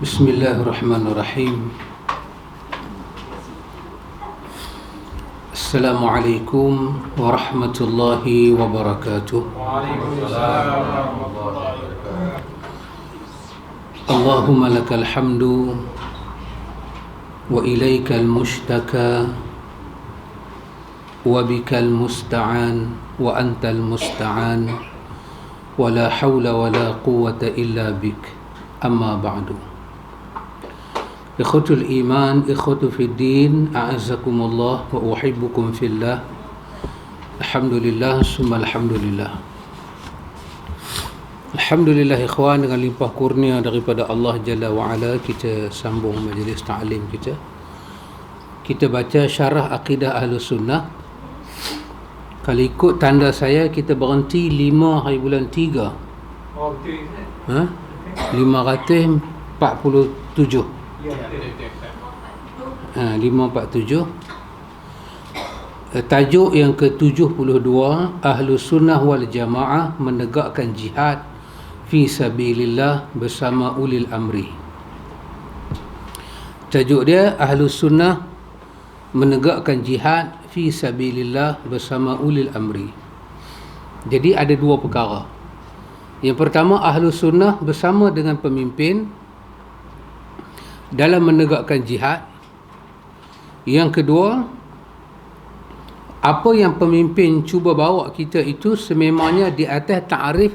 Bismillahirrahmanirrahim. Assalamualaikum warahmatullahi wabarakatuh. Waalaikumsalam warahmatullahi wabarakatuh. Allahumma lakal hamdu wa ilaikal mushtaka wa bikal musta'an wa antal musta'an wa la hawla wa la quwwata illa bik. Amma ba'du. Ikhwatul iman, ikhwatu fid din, a'azzakumullah wa uhibbukum fillah. Alhamdulillah, summa alhamdulillah. Alhamdulillah ikhwan, dengan limpah kurnia daripada Allah Jalla wa'ala, kita sambung majlis ta'lim kita. Kita baca syarah akidah Ahlus Sunnah. Kalau ikut tanda saya, kita berhenti 5 hari bulan 3 547 547. Tajuk yang ke-72, Ahlus Sunnah wal Jamaah menegakkan jihad fi sabilillah bersama ulil amri. Tajuk dia Ahlus Sunnah menegakkan jihad fi sabilillah bersama ulil amri. Jadi ada dua perkara. Yang pertama, Ahlus Sunnah bersama dengan pemimpin dalam menegakkan jihad. Yang kedua, apa yang pemimpin cuba bawa kita itu sememangnya di atas ta'rif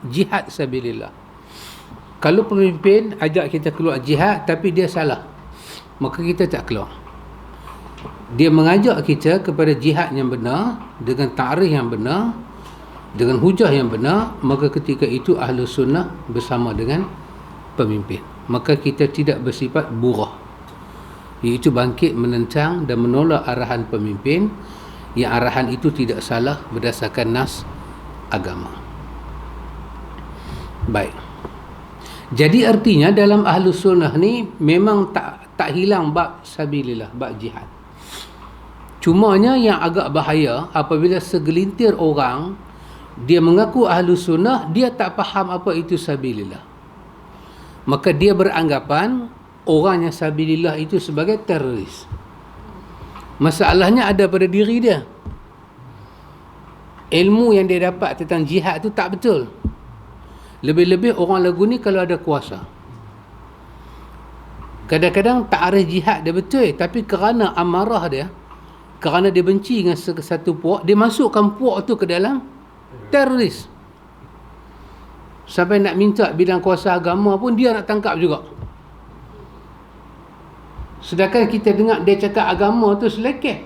jihad sabilillah. Kalau pemimpin ajak kita keluar jihad tapi dia salah, maka kita tak keluar. Dia mengajak kita kepada jihad yang benar, dengan ta'rif yang benar, dengan hujah yang benar, maka ketika itu Ahlus Sunnah bersama dengan pemimpin. Maka kita tidak bersifat burah, iaitu bangkit menentang dan menolak arahan pemimpin yang arahan itu tidak salah berdasarkan nas agama. Baik. Jadi artinya dalam Ahlus Sunnah ni memang tak hilang bab sabilillah, bab jihad. Cumanya yang agak bahaya apabila segelintir orang dia mengaku Ahlus Sunnah, dia tak faham apa itu sabilillah. Maka dia beranggapan orang yang sabilillah itu sebagai teroris. Masalahnya ada pada diri dia. Ilmu yang dia dapat tentang jihad tu tak betul. Lebih-lebih orang lagu ni kalau ada kuasa. Kadang-kadang ta'arif jihad dia betul, tapi kerana amarah dia, kerana dia benci dengan satu puak, dia masukkan puak tu ke dalam teroris. Sampai nak minta bidang kuasa agama pun dia nak tangkap juga. Sedangkan kita dengar dia cakap agama tu selekeh.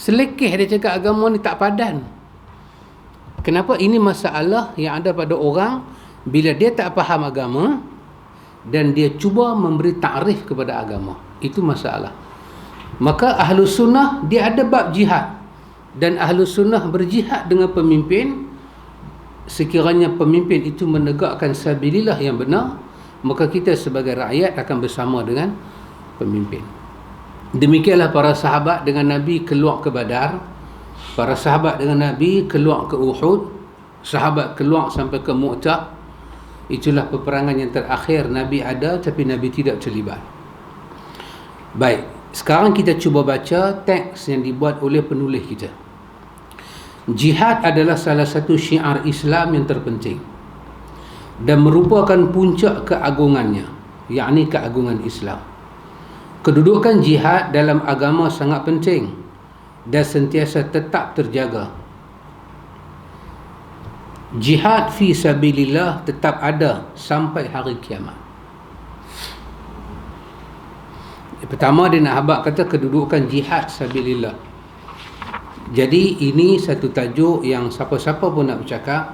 Selekeh dia cakap agama ni tak padan. Kenapa? Ini masalah yang ada pada orang bila dia tak faham agama dan dia cuba memberi ta'rif kepada agama. Itu masalah. Maka Ahlus Sunnah dia ada bab jihad, dan Ahlus Sunnah berjihad dengan pemimpin. Sekiranya pemimpin itu menegakkan sabilillah yang benar, maka kita sebagai rakyat akan bersama dengan pemimpin. Demikianlah para sahabat dengan Nabi keluar ke Badar, para sahabat dengan Nabi keluar ke Uhud, sahabat keluar sampai ke Mu'tah. Itulah peperangan yang terakhir Nabi ada tapi Nabi tidak terlibat. Baik, sekarang kita cuba baca teks yang dibuat oleh penulis kita. Jihad adalah salah satu syiar Islam yang terpenting dan merupakan puncak keagungannya, yakni keagungan Islam. Kedudukan jihad dalam agama sangat penting dan sentiasa tetap terjaga. Jihad fi sabilillah tetap ada sampai hari kiamat. Pertama dia nak habaq kata kedudukan jihad sabilillah. Jadi ini satu tajuk yang siapa-siapa pun nak bercakap,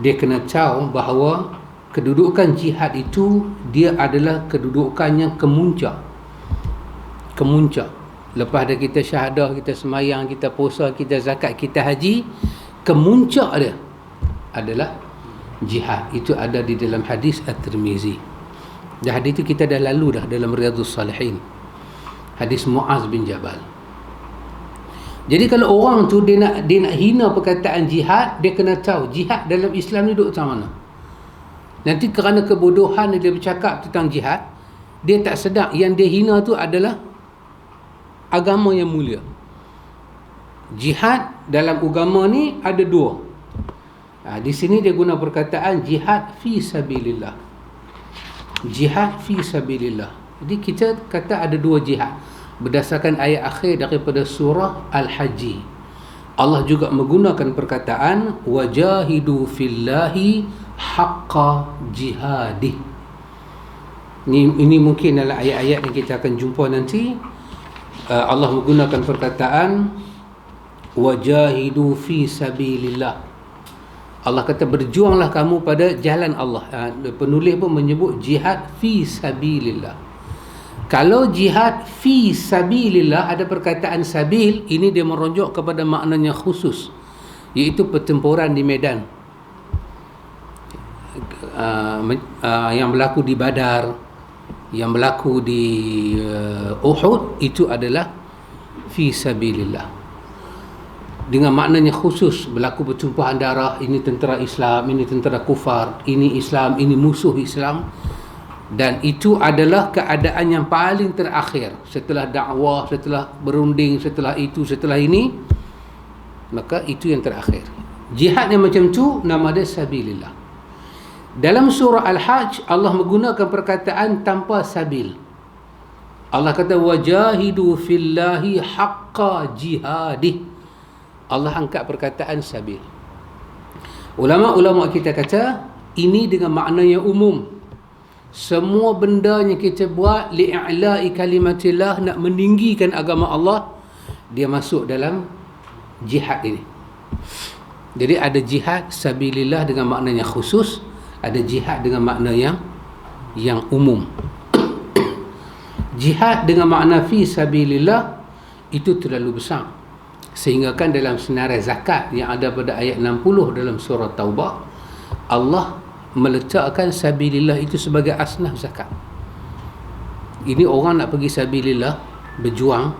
dia kena tahu bahawa kedudukan jihad itu dia adalah kedudukan yang kemuncak. Lepas dah kita syahadah, kita semayang, kita puasa, kita zakat, kita haji, kemuncak dia adalah jihad. Itu ada di dalam hadis At-Tirmizi. Dan hadis itu kita dah lalu dah dalam Riyadhus Salihin. Hadis Muaz bin Jabal. Jadi kalau orang tu dia nak hina perkataan jihad, dia kena tahu jihad dalam Islam ni duduk macam mana. Nanti kerana kebodohan dia bercakap tentang jihad, dia tak sedar yang dia hina tu adalah agama yang mulia. Jihad dalam agama ni ada dua. Di sini dia guna perkataan jihad fi sabilillah. Jihad fi sabilillah. Jadi kita kata ada dua jihad berdasarkan ayat akhir daripada surah Al-Hajj. Allah juga menggunakan perkataan wajahidu fillahi haqqa jihadih. Ini mungkin adalah ayat-ayat yang kita akan jumpa nanti. Allah menggunakan perkataan wajahidu fi sabilillah. Allah kata berjuanglah kamu pada jalan Allah. Penulis pun menyebut jihad fi sabilillah. Kalau jihad fi sabilillah, ada perkataan sabil, ini dia merujuk kepada maknanya khusus, iaitu pertempuran di medan. Yang berlaku di Badar, yang berlaku di Uhud, itu adalah fi sabilillah. Dengan maknanya khusus, berlaku pertumpahan darah, ini tentera Islam, ini tentera kufar, ini Islam, ini musuh Islam. Dan itu adalah keadaan yang paling terakhir setelah dakwah, setelah berunding, setelah itu, setelah ini, maka itu yang terakhir. Jihad yang macam tu nama dia sabilillah. Dalam surah Al-Hajj Allah menggunakan perkataan tanpa sabil. Allah kata wajahidu fillahi haqqa jihadih. Allah angkat perkataan sabil. Ulama-ulama kita kata ini dengan makna yang umum. Semua benda yang kita buat li'i'la'i kalimatillah, nak meninggikan agama Allah, dia masuk dalam jihad ini. Jadi ada jihad sabilillah dengan makna yang khusus, ada jihad dengan makna yang umum. Jihad dengan makna fi sabilillah itu terlalu besar, sehingga kan dalam senarai zakat yang ada pada ayat 60 dalam surah Taubah, Allah meletakkan sabilillah itu sebagai asnaf zakat. Ini orang nak pergi sabilillah, berjuang,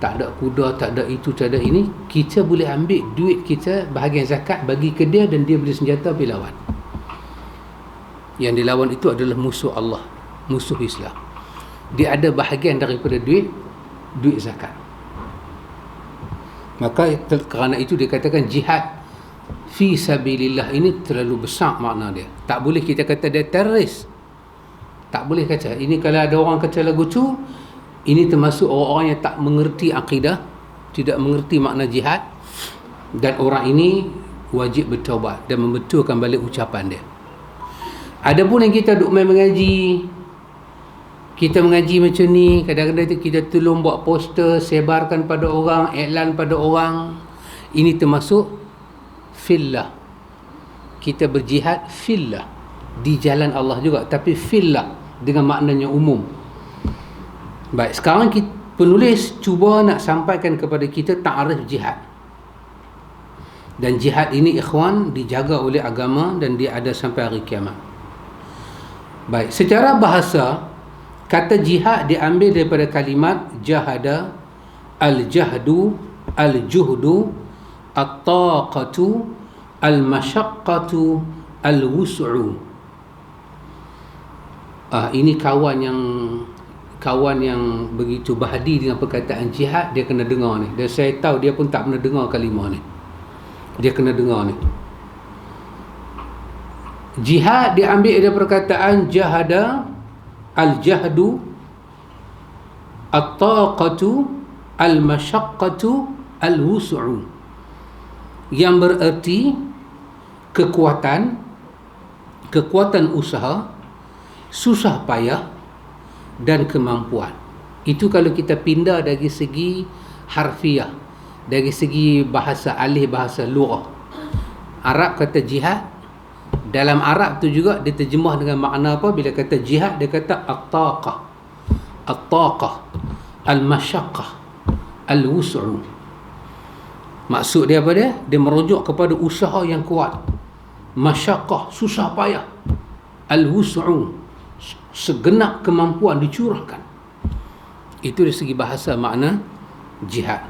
tak ada kuda, tak ada itu, tak ada ini, kita boleh ambil duit kita bahagian zakat bagi ke dia, dan dia beli senjata pergi lawan. Yang dilawan itu adalah musuh Allah, musuh Islam. Dia ada bahagian daripada duit zakat. Maka kerana itu dikatakan jihad fi sabilillah ini terlalu besar makna dia. Tak boleh kita kata dia teroris. Tak boleh kata. Ini kalau ada orang kata lagu tu, ini termasuk orang-orang yang tak mengerti akidah, tidak mengerti makna jihad, dan orang ini wajib bertaubat dan membetulkan balik ucapan dia. Adapun yang kita duk main mengaji, kita mengaji macam ni, kadang-kadang kita tolong buat poster, sebarkan pada orang, iklan pada orang, ini termasuk fillah. Kita berjihad fillah, di jalan Allah juga, tapi fillah dengan maknanya umum. Baik, sekarang penulis cuba nak sampaikan kepada kita ta'arif jihad. Dan jihad ini ikhwan dijaga oleh agama dan dia ada sampai hari kiamat. Baik, secara bahasa kata jihad diambil daripada kalimat jahada, al-jahdu, al-juhdu, at-taqatu, al-masyaqqatu, al-wus'u. Ini kawan yang begitu bahadi dengan perkataan jihad, dia kena dengar ni. Dan saya tahu dia pun tak pernah dengar kalimah ni. Dia kena dengar ni. Jihad diambil dari perkataan jahada, al-jahdu, at-taqatu, al-masyaqqatu, al-wus'u, yang bererti kekuatan usaha, susah payah, dan kemampuan. Itu kalau kita pindah dari segi harfiah, dari segi bahasa alih, bahasa lughah. Arab kata jihad, dalam Arab tu juga diterjemah dengan makna apa? Bila kata jihad, dia kata at-taqah, al-masyaqqah, al-wus'u. Maksud dia apa dia? Dia merujuk kepada usaha yang kuat, masyaqqah, susah payah, al-wus'u, segenap kemampuan dicurahkan. Itu dari segi bahasa makna jihad.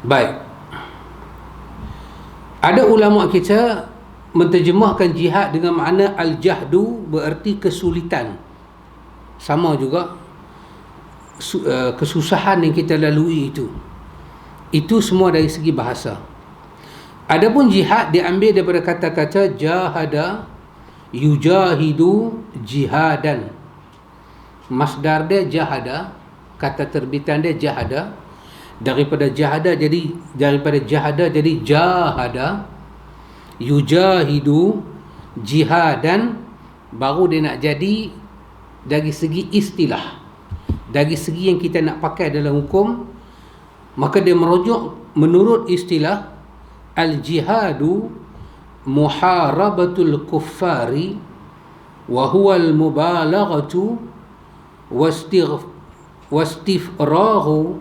Baik, ada ulama kita menterjemahkan jihad dengan makna al-jahdu bererti kesulitan. Sama juga kesusahan yang kita lalui itu. Itu semua dari segi bahasa. Adapun jihad diambil daripada kata-kata jahada, yujahidu, jihadan. Masdar dia jahada, kata terbitan dia jahada. Daripada jahada jadi jahada, yujahidu, jihadan. Baru dia nak jadi dari segi istilah, dari segi yang kita nak pakai dalam hukum. Maka dia merujuk menurut istilah al-jihadu muharabatul kuffari wa huwa al-mubalaghatu wastifrahu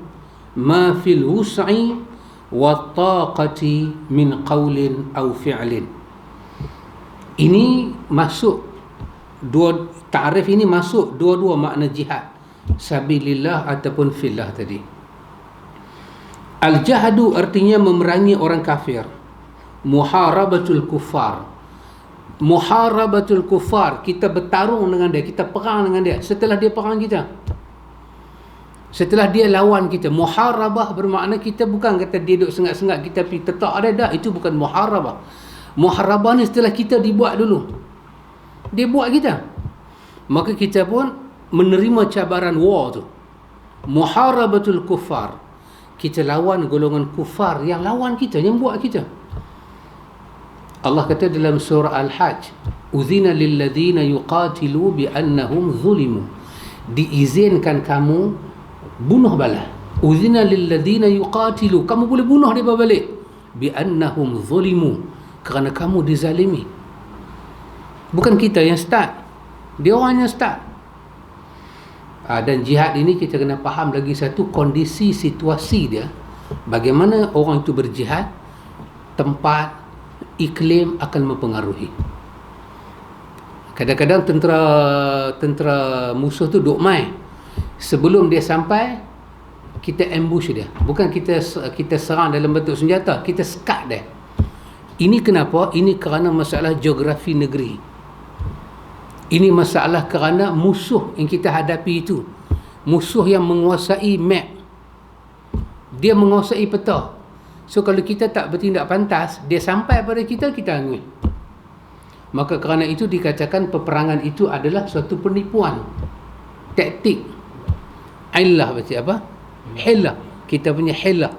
ma fil wus'i wa taqati min qawlin aw fi'lin. Ini masuk dua ta'rif, ini masuk dua-dua makna jihad, sabilillah ataupun fillah tadi. Al-jahadu artinya memerangi orang kafir. Muharabatul kuffar, muharabatul kuffar, kita bertarung dengan dia, kita perang dengan dia setelah dia perang kita, setelah dia lawan kita. Muharabah bermakna kita bukan kata dia duduk sengat-sengat kita pergi tetak dia, dah, itu bukan muharabah. Muharabah ni setelah kita dibuat dulu, dia buat kita, maka kita pun menerima cabaran war tu. Muharabatul kuffar, kita lawan golongan kufar yang lawan kita, yang buat kita. Allah kata dalam surah Al-Hajj, uzina lilladzina yuqatilu biannahum zulimu, diizinkan kamu bunuh bala. Uzina lilladzina yuqatilu, kamu boleh bunuh dia balik, biannahum zulimu, kerana kamu dizalimi. Bukan kita yang start, dia orang yang start. Dan jihad ini kita kena faham lagi satu, kondisi situasi dia, bagaimana orang itu berjihad, tempat, iklim akan mempengaruhi. Kadang-kadang tentera musuh tu duk mai, sebelum dia sampai kita ambush dia, bukan kita serang dalam bentuk senjata, kita sekat dia. Ini kenapa? Ini kerana masalah geografi negeri. Ini masalah kerana musuh yang kita hadapi itu, musuh yang menguasai map, dia menguasai peta. So kalau kita tak bertindak pantas, dia sampai pada kita, kita angin. Maka kerana itu dikatakan peperangan itu adalah suatu penipuan, taktik. Illah berarti apa? Hilah. Kita punya hilah.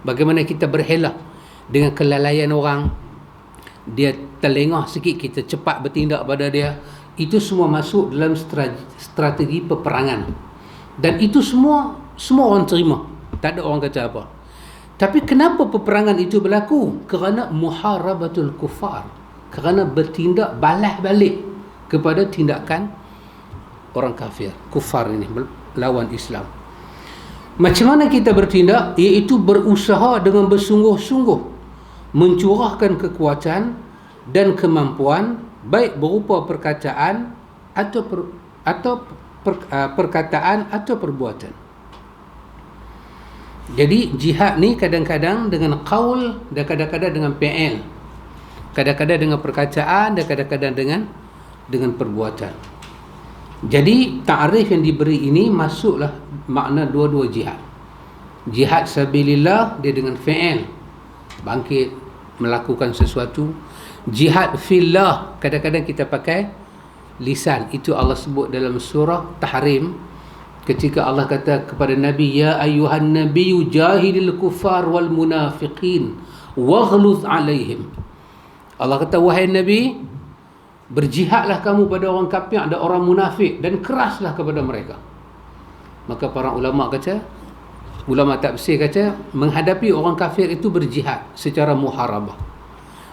Bagaimana kita berhilah dengan kelalaian orang, dia terlengah sikit, kita cepat bertindak pada dia. Itu semua masuk dalam strategi peperangan. Dan itu semua orang terima, tak ada orang kata apa. Tapi kenapa peperangan itu berlaku? Kerana muharabatul kuffar, kerana bertindak balas balik kepada tindakan orang kafir, kufar ini lawan Islam. Macam mana kita bertindak? Iaitu berusaha dengan bersungguh-sungguh mencurahkan kekuatan dan kemampuan, baik berupa perkataan perkataan atau perbuatan. Jadi jihad ni kadang-kadang dengan qaul, dan kadang-kadang dengan fi'il, kadang-kadang dengan perkataan, dan kadang-kadang dengan perbuatan. Jadi ta'rif yang diberi ini masuklah makna dua-dua jihad. Jihad sabilillah dia dengan fi'il, bangkit melakukan sesuatu. Jihad fillah kadang-kadang kita pakai lisan. Itu Allah sebut dalam surah Tahrim, ketika Allah kata kepada Nabi, ya ayyuhan nabiyyu jahidil kuffar wal munafiqin waghluz alaihim. Allah kata, wahai Nabi, berjihadlah kamu pada orang kafir dan orang munafik, dan keraslah kepada mereka. Maka para ulama tafsir kata, menghadapi orang kafir itu berjihad secara muharabah.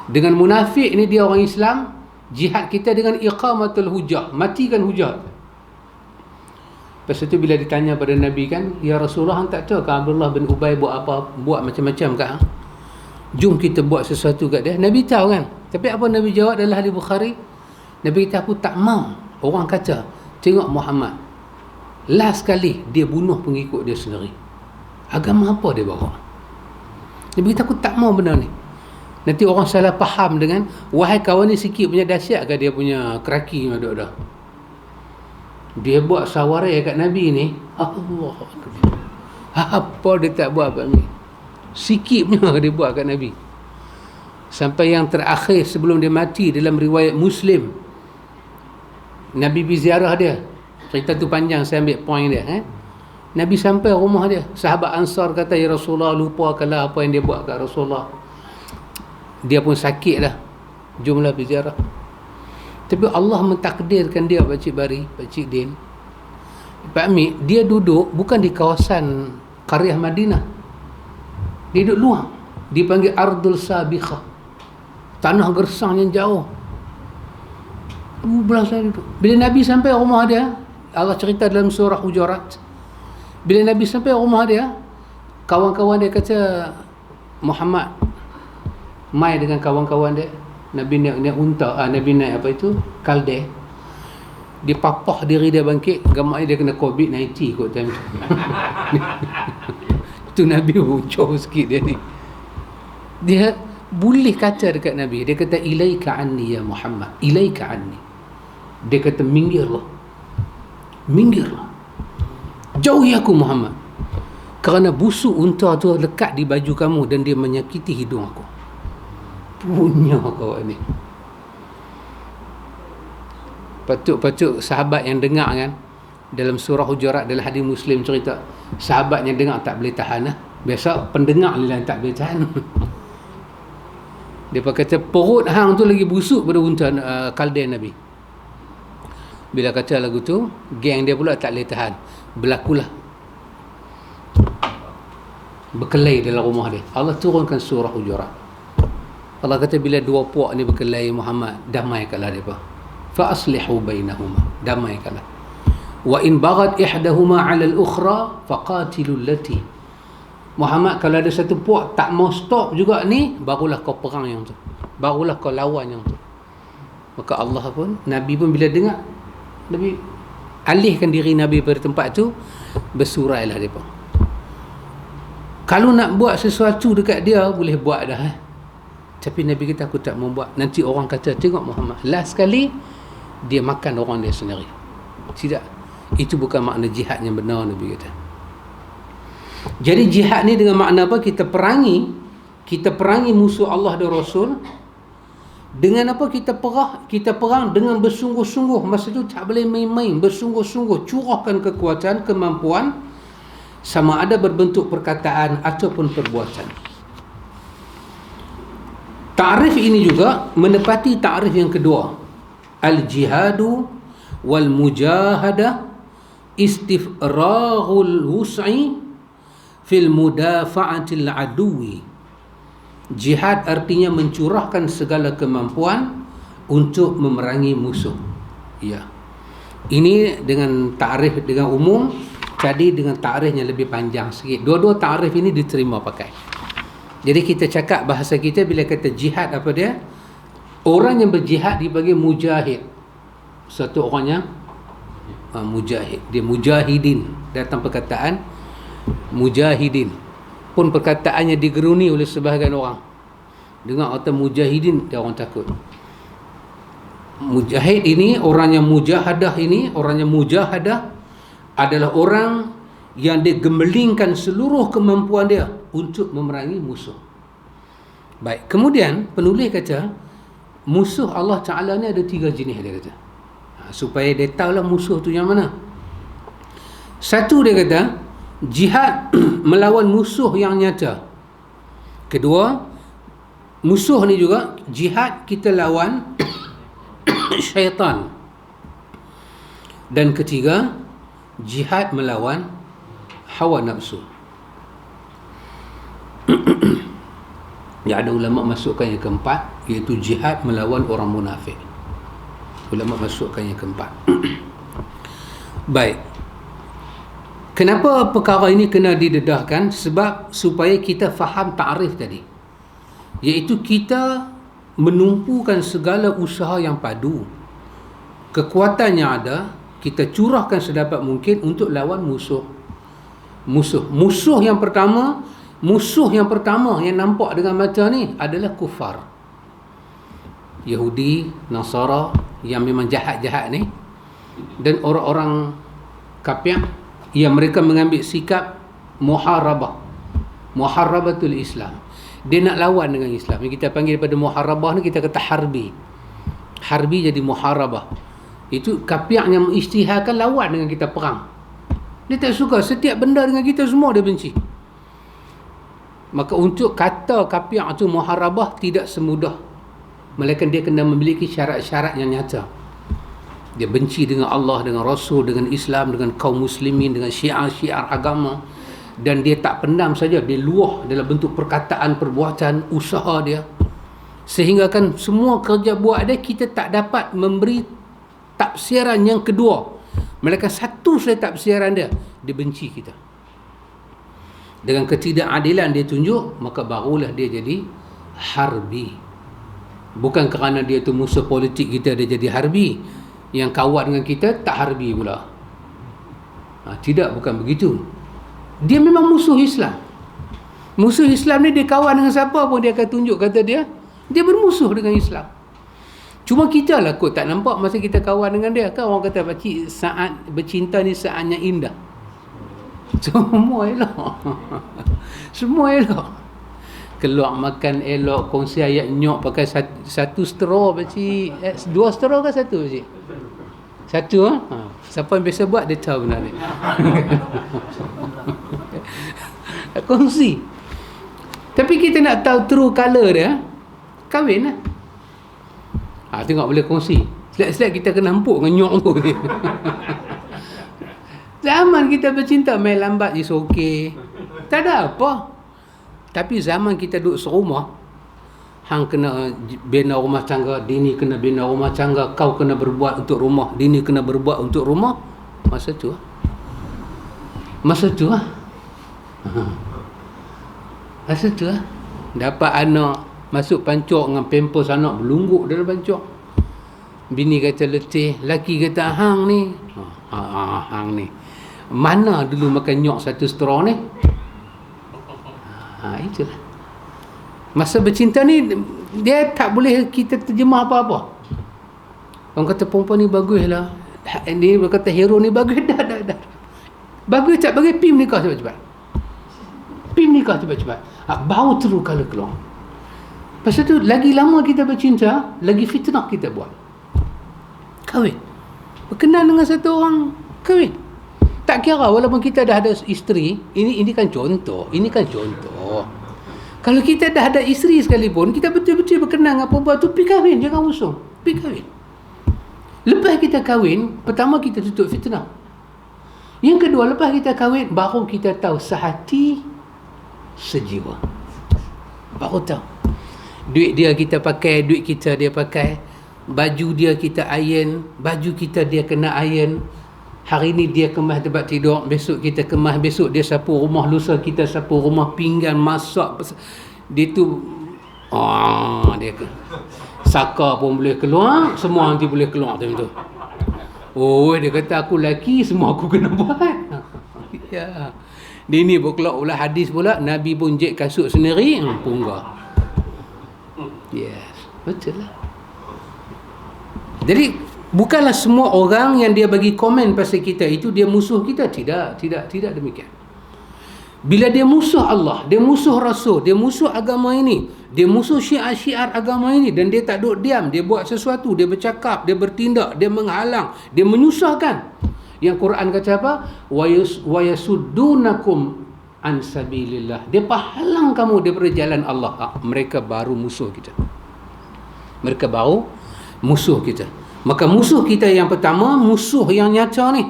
Dengan munafik ni dia orang Islam, jihad kita dengan iqamatul hujah, matikan hujah. Lepas itu bila ditanya pada Nabi kan, ya Rasulullah, hang tak tahu kan Abdullah bin Ubay buat apa, buat macam-macam kan? Jom kita buat sesuatu kat dia. Nabi tahu kan? Tapi apa Nabi jawab dalam hadis Bukhari? Nabi kata, aku tak mau orang kata, tengok Muhammad, last kali dia bunuh pengikut dia sendiri. Agama apa dia bawa? Nabi kata, aku tak mau benda ni. Nanti orang salah faham dengan, wahai kawan ni sikit punya dahsyat ke dia punya keraki yang ada dah. Dia buat sawarai kat Nabi ni, Allah Akbar. Apa dia tak buat kat Nabi? Sikit punya dia buat kat Nabi. Sampai yang terakhir sebelum dia mati, dalam riwayat Muslim, Nabi pergi ziarah dia. Cerita tu panjang, saya ambil point dia. Nabi sampai rumah dia, sahabat Ansar kata, ya Rasulullah, lupakanlah apa yang dia buat kat Rasulullah. Dia pun sakit lah, jomlah pergi ziarah. Tapi Allah mentakdirkan dia, Pakcik Bari, Pakcik Din, Pak Amir, dia duduk bukan di kawasan Qaryah Madinah. Dia duduk luar, dipanggil Ardul Sabiqah, tanah gersang yang jauh. Belah saya duduk. Bila Nabi sampai rumah dia, Allah cerita dalam surah Hujurat, bila Nabi sampai rumah dia, kawan-kawan dia kata, Muhammad mai dengan kawan-kawan dia. Nabi naik unta, Nabi naik apa itu, kalde. Dia papah diri dia bangkit, gamai dia kena COVID-19 kot time tu. Tu Nabi ucap sikit dia ni. Dia boleh kata dekat Nabi, dia kata, ilaika anni ya Muhammad, ilaika anni. Dia kata, minggirlah, minggirlah, jauhi aku Muhammad, kerana busuk unta tu lekat di baju kamu dan dia menyakiti hidung aku. Punya kawan ni. Patut sahabat yang dengar kan, dalam surah Hujurat, dalam hadis Muslim cerita, sahabat yang dengar tak boleh tahan lah. Biasa pendengar ni lah tak boleh tahan. Dia kata perut hang tu lagi busuk pada unta kalden Nabi. Bila kata lagu tu, geng dia pula tak boleh tahan, berlakulah berkelahi dalam rumah dia. Allah turunkan surah Hujurat. Allah kata, bila dua puak ni berkelahi Muhammad, damaikanlah mereka. Fa aslihu bainahuma, damaikanlah. Wa in baghat ihdahuma 'ala al-ukhra faqatilu allati. Muhammad, kalau ada satu puak tak mau stop juga ni, barulah kau perang yang tu, barulah kau lawan yang tu. Maka Allah pun, Nabi pun bila dengar, Nabi alihkan diri Nabi pada tempat tu, bersurailah mereka. Kalau nak buat sesuatu dekat dia, boleh buat dah. Tapi Nabi kata, aku tak mau buat. Nanti orang kata, tengok Muhammad, last sekali dia makan orang dia sendiri. Tidak. Itu bukan makna jihad yang benar, Nabi kata. Jadi jihad ni dengan makna apa? Kita perangi musuh Allah dan Rasul. Dengan apa kita perang dengan bersungguh-sungguh. Masa tu tak boleh main-main, bersungguh-sungguh, curahkan kekuatan, kemampuan, sama ada berbentuk perkataan ataupun perbuatan. Ta'rif ini juga menepati ta'rif yang kedua. Al-jihadu wal mujahadah istifraghul wus'i fil mudafa'atil aduwi. Jihad artinya mencurahkan segala kemampuan untuk memerangi musuh. Ya. Ini dengan ta'rif dengan umum, tadi dengan ta'rif yang lebih panjang sikit. Dua-dua ta'rif ini diterima pakai. Jadi kita cakap bahasa kita bila kata jihad, apa dia? Orang yang berjihad dipanggil mujahid. Satu orang yang mujahid. Dia mujahidin. Datang perkataan mujahidin. Pun perkataannya digeruni oleh sebahagian orang. Dengar kata mujahidin, dia orang takut. Mujahid ini, orang yang mujahadah ini, orang yang mujahadah adalah orang yang dia gemelingkan seluruh kemampuan dia untuk memerangi musuh. Baik, kemudian penulis kata, musuh Allah Ta'ala ni ada 3 jenis, dia kata. Supaya dia tahulah musuh tu yang mana. Satu, dia kata, jihad melawan musuh yang nyata. Kedua, musuh ni juga jihad kita lawan syaitan. Dan ketiga, jihad melawan hawa nafsu. Ya, ada ulama masukkan yang keempat, iaitu jihad melawan orang munafik. Ulama masukkan yang keempat. Baik. Kenapa perkara ini kena didedahkan? Sebab supaya kita faham ta'rif tadi, iaitu kita menumpukan segala usaha yang padu, kekuatan yang ada, kita curahkan sedapat mungkin untuk lawan musuh. Musuh yang pertama Musuh yang pertama yang nampak dengan mata ni adalah kufar. Yahudi, Nasara yang memang jahat-jahat ni, dan orang-orang kafir yang mereka mengambil sikap muharabatul Islam. Dia nak lawan dengan Islam. Yang kita panggil pada muharabah ni, kita kata harbi. Harbi jadi muharabah. Itu kafir yang mengisytiharkan lawan dengan kita, perang. Dia tak suka setiap benda dengan kita, semua dia benci. Maka untuk kata kafir itu muharabah tidak semudah, melainkan dia kena memiliki syarat-syarat yang nyata. Dia benci dengan Allah, dengan Rasul, dengan Islam, dengan kaum muslimin, dengan syiar-syiar agama. Dan dia tak pendam saja, dia luah dalam bentuk perkataan, perbuatan, usaha dia. Sehingga kan semua kerja buat dia, kita tak dapat memberi tafsiran yang kedua, melainkan satu saja tafsiran dia benci kita. Dengan ketidakadilan dia tunjuk, maka barulah dia jadi harbi. Bukan kerana dia tu musuh politik kita dia jadi harbi, yang kawan dengan kita tak harbi pula. Tidak, bukan begitu. Dia memang musuh Islam. Musuh Islam ni, dia kawan dengan siapa pun dia akan tunjuk kata dia bermusuh dengan Islam. Cuma kita lah kot tak nampak masa kita kawan dengan dia. Kan orang kata, pakcik, saat bercinta ni saatnya indah. Semua elok. Semua elok. Keluar makan elok, kongsi ayat nyok pakai satu straw, pakcik. 2 straw ke satu, pakcik? Satu, siapa yang biasa buat, dia tahu benar ni. Kongsi. Tapi kita nak tahu true colour dia, kahwin lah. Tengok boleh kongsi. Selak-selak kita kena empuk dengan nyok pun ni. Zaman kita bercinta main lambat is okey, tak ada apa. Tapi zaman kita duduk serumah, hang kena bina rumah tangga, dini kena bina rumah tangga, kau kena berbuat untuk rumah, dini kena berbuat untuk rumah. Masa tu dapat anak masuk pancok dengan pampers anak berlungguk dalam pancok. Bini kata letih, laki kata hang ni. Hang ni. Mana dulu makan nyok satu straw ni? Itulah. Masa bercinta ni, dia tak boleh kita terjemah apa-apa. Orang kata perempuan ni bagus lah. Dia kata hero ni bagus. Dah. Bagus tak bagi pim nikah cepat-cepat. Pim nikah cepat-cepat. Bau terus kalau keluar. Pasal tu, lagi lama kita bercinta, lagi fitnah kita buat. Kahwin. Berkenan dengan satu orang, kahwin. Tak kira walaupun kita dah ada isteri, ini kan contoh. Kalau kita dah ada isteri sekalipun, kita betul-betul berkenan dengan perempuan tu, pergi kahwin, jangan usung. Pergi kahwin. Lepas kita kahwin, pertama kita tutup fitnah. Yang kedua, lepas kita kahwin, baru kita tahu sehati, sejiwa. Baru tahu. Duit dia kita pakai, duit kita dia pakai. Baju dia kita iron, baju kita dia kena iron. Hari ni dia kemas tempat tidur, besok kita kemas, besok dia sapu rumah, lusa kita sapu rumah, pinggan, masak. Dia tu dia saka pun boleh keluar, semua nanti boleh keluar macam tu. Dia kata aku lelaki, semua aku kena buat. Ya. Dia ni berkeluar pula hadis pula, Nabi pun jek kasut sendiri, punggah. Yes, betul lah. Jadi bukanlah semua orang yang dia bagi komen pasal kita itu dia musuh kita. Tidak demikian. Bila dia musuh Allah, dia musuh Rasul, dia musuh agama ini, dia musuh syiar-syiar agama ini, dan dia tak duduk diam, dia buat sesuatu, dia bercakap, dia bertindak, dia menghalang, dia menyusahkan. Yang Quran kata apa? Wa yasuddunakum an sabilillah. Dia halang kamu daripada jalan Allah. Mereka baru musuh kita. Maka musuh kita yang pertama, musuh yang nyata ni.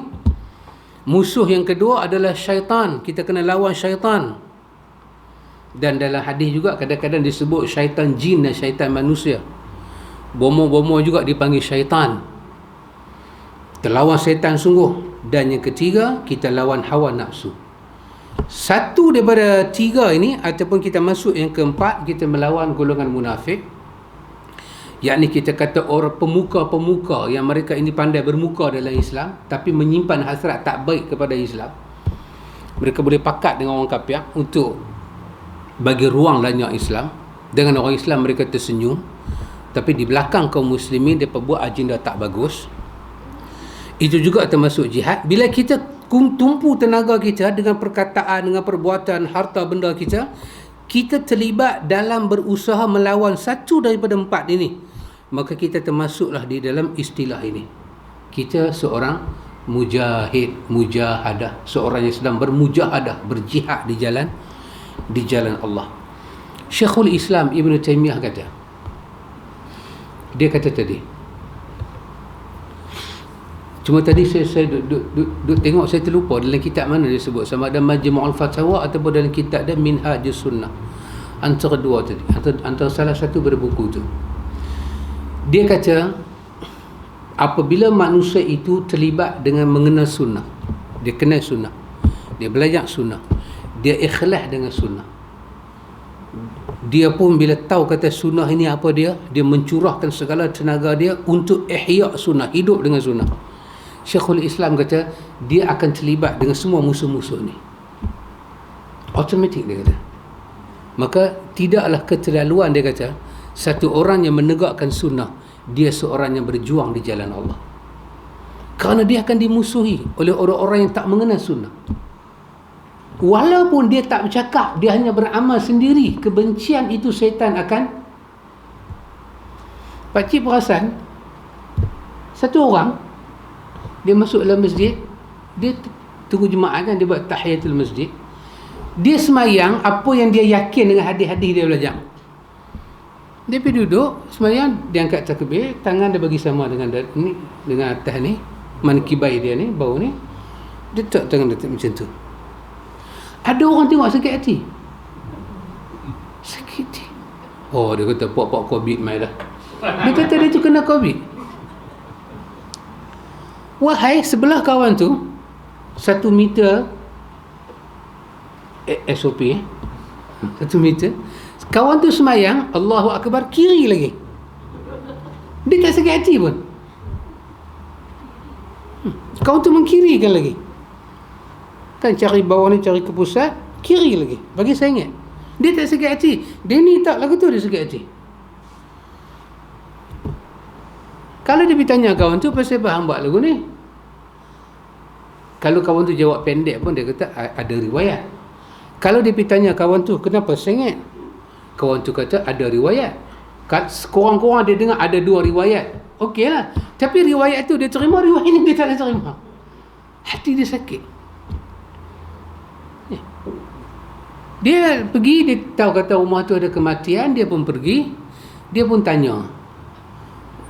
Musuh yang kedua adalah syaitan. Kita kena lawan syaitan. Dan dalam hadis juga kadang-kadang disebut syaitan jin dan syaitan manusia. Bomo-bomo juga dipanggil syaitan. Kita lawan syaitan sungguh. Dan yang ketiga, kita lawan hawa nafsu. Satu daripada tiga ini, ataupun kita masuk yang keempat, kita melawan golongan munafik. Yakni kita kata orang pemuka-pemuka yang mereka ini pandai bermuka dalam Islam, tapi menyimpan hasrat tak baik kepada Islam. Mereka boleh pakat dengan orang kafir untuk bagi ruang banyak Islam. Dengan orang Islam mereka tersenyum, tapi di belakang kaum muslimin mereka buat agenda tak bagus. Itu juga termasuk jihad. Bila kita tumpu tenaga kita dengan perkataan, dengan perbuatan, harta benda kita, kita terlibat dalam berusaha melawan satu daripada 4 ini, maka kita termasuklah di dalam istilah ini. Kita seorang mujahid, mujahadah, seorang yang sedang bermujahadah, berjihad di jalan Allah. Syekhul Islam Ibn Taymiyah kata, dia kata tadi, cuma tadi saya duduk tengok, saya terlupa dalam kitab mana dia sebut, sama ada Majmu'ul Fatawa ataupun dalam kitab dia Minhajus Sunnah, antara dua tadi, antara salah satu pada buku tu. Dia kata apabila manusia itu terlibat dengan mengenal sunnah, dia kenal sunnah, dia belajar sunnah, dia ikhlas dengan sunnah, dia pun bila tahu kata sunnah ini apa, dia mencurahkan segala tenaga dia untuk ihya sunnah, hidup dengan sunnah. Syekhul Islam kata dia akan terlibat dengan semua musuh-musuh ni, automatik dia kata. Maka tidaklah keterlaluan, dia kata, satu orang yang menegakkan sunnah, dia seorang yang berjuang di jalan Allah, kerana dia akan dimusuhi oleh orang-orang yang tak mengenal sunnah. Walaupun dia tak bercakap, dia hanya beramal sendiri, kebencian itu syaitan akan. Pakcik perasan satu orang, dia masuk dalam masjid, dia tunggu jemaah kan, dia buat tahiyatul masjid, dia semayang apa yang dia yakin dengan hadis-hadis dia belajar. Dia pergi duduk semayang, dia angkat takbir, tangan dia bagi sama dengan ni, dengan atas ni, mankibai dia ni, bau ni, dia tak tangan dia macam tu. Ada orang tengok sakit hati. Sakit hati. Oh, dia kata pok-pok COVID mai dah. Dia kata dia tu kena COVID. Wahai, sebelah kawan tu 1 meter SOP 1 meter. Kawan tu semayang Allahu Akbar kiri lagi. Dia tak sakit hati pun. Kawan tu mengkirikan lagi. Kan cari bawah ni, cari ke pusat, kiri lagi, bagi saya ingat. Dia tak sakit hati. Dia ni tak lagu tu dia sakit hati. Kalau dia bertanya kawan tu, pasal apa hang buat lagu ni? Kalau kawan tu jawab pendek pun, dia kata ada riwayat. Kalau dia bertanya kawan tu, kenapa sengit? Kawan tu kata ada riwayat. Korang-korang dia dengar ada 2 riwayat, okey lah. Tapi riwayat tu dia terima, riwayat ni dia tak terima. Hati dia sakit. Dia pergi, dia tahu kata rumah tu ada kematian, dia pun pergi, dia pun tanya.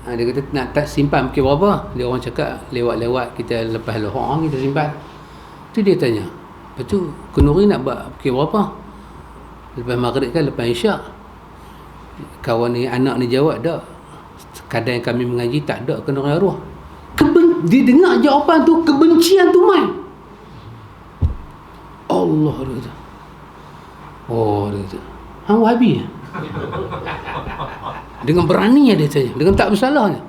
Dia kata nak tak simpan pukul berapa? Dia orang cakap lewat-lewat, kita lepas lohor kita simpan. Tu dia tanya, lepas tu kenduri nak buat pukul berapa? Lepas maghrib kan, lepas isyak? Kawan ni, anak ni jawab, tak, kadang kami mengaji tak ada kenduri arwah. Dia dengar jawapan tu, kebencian tu main. Allah, dia kata, oh, dia kata, hang Wahabi? Dengan berani dia tanya, dengan tak bersalahnya.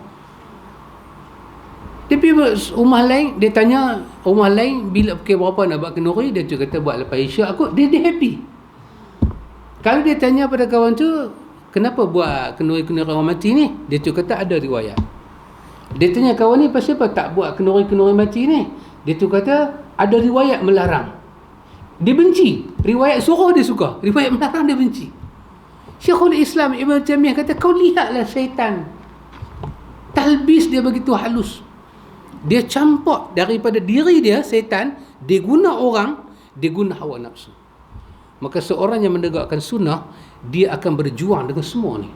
Dia pergi rumah lain, dia tanya rumah lain bila pukul berapa nak buat kenduri, dia tu kata buat lepas isyak aku. Dia happy. Kalau dia tanya pada kawan tu, kenapa buat kenduri-kenduri orang mati ni, dia tu kata ada riwayat. Dia tanya kawan ni, pasal apa tak buat kenduri-kenduri mati ni, dia tu kata ada riwayat melarang. Dia benci. Riwayat suruh dia suka, riwayat melarang dia benci. Syekhul Islam Ibn Taymiyah kata, kau lihatlah syaitan, talbis dia begitu halus. Dia campak daripada diri dia, syaitan, dia guna orang, dia guna hawa nafsu. Maka seorang yang menegakkan sunnah, dia akan berjuang dengan semua ni,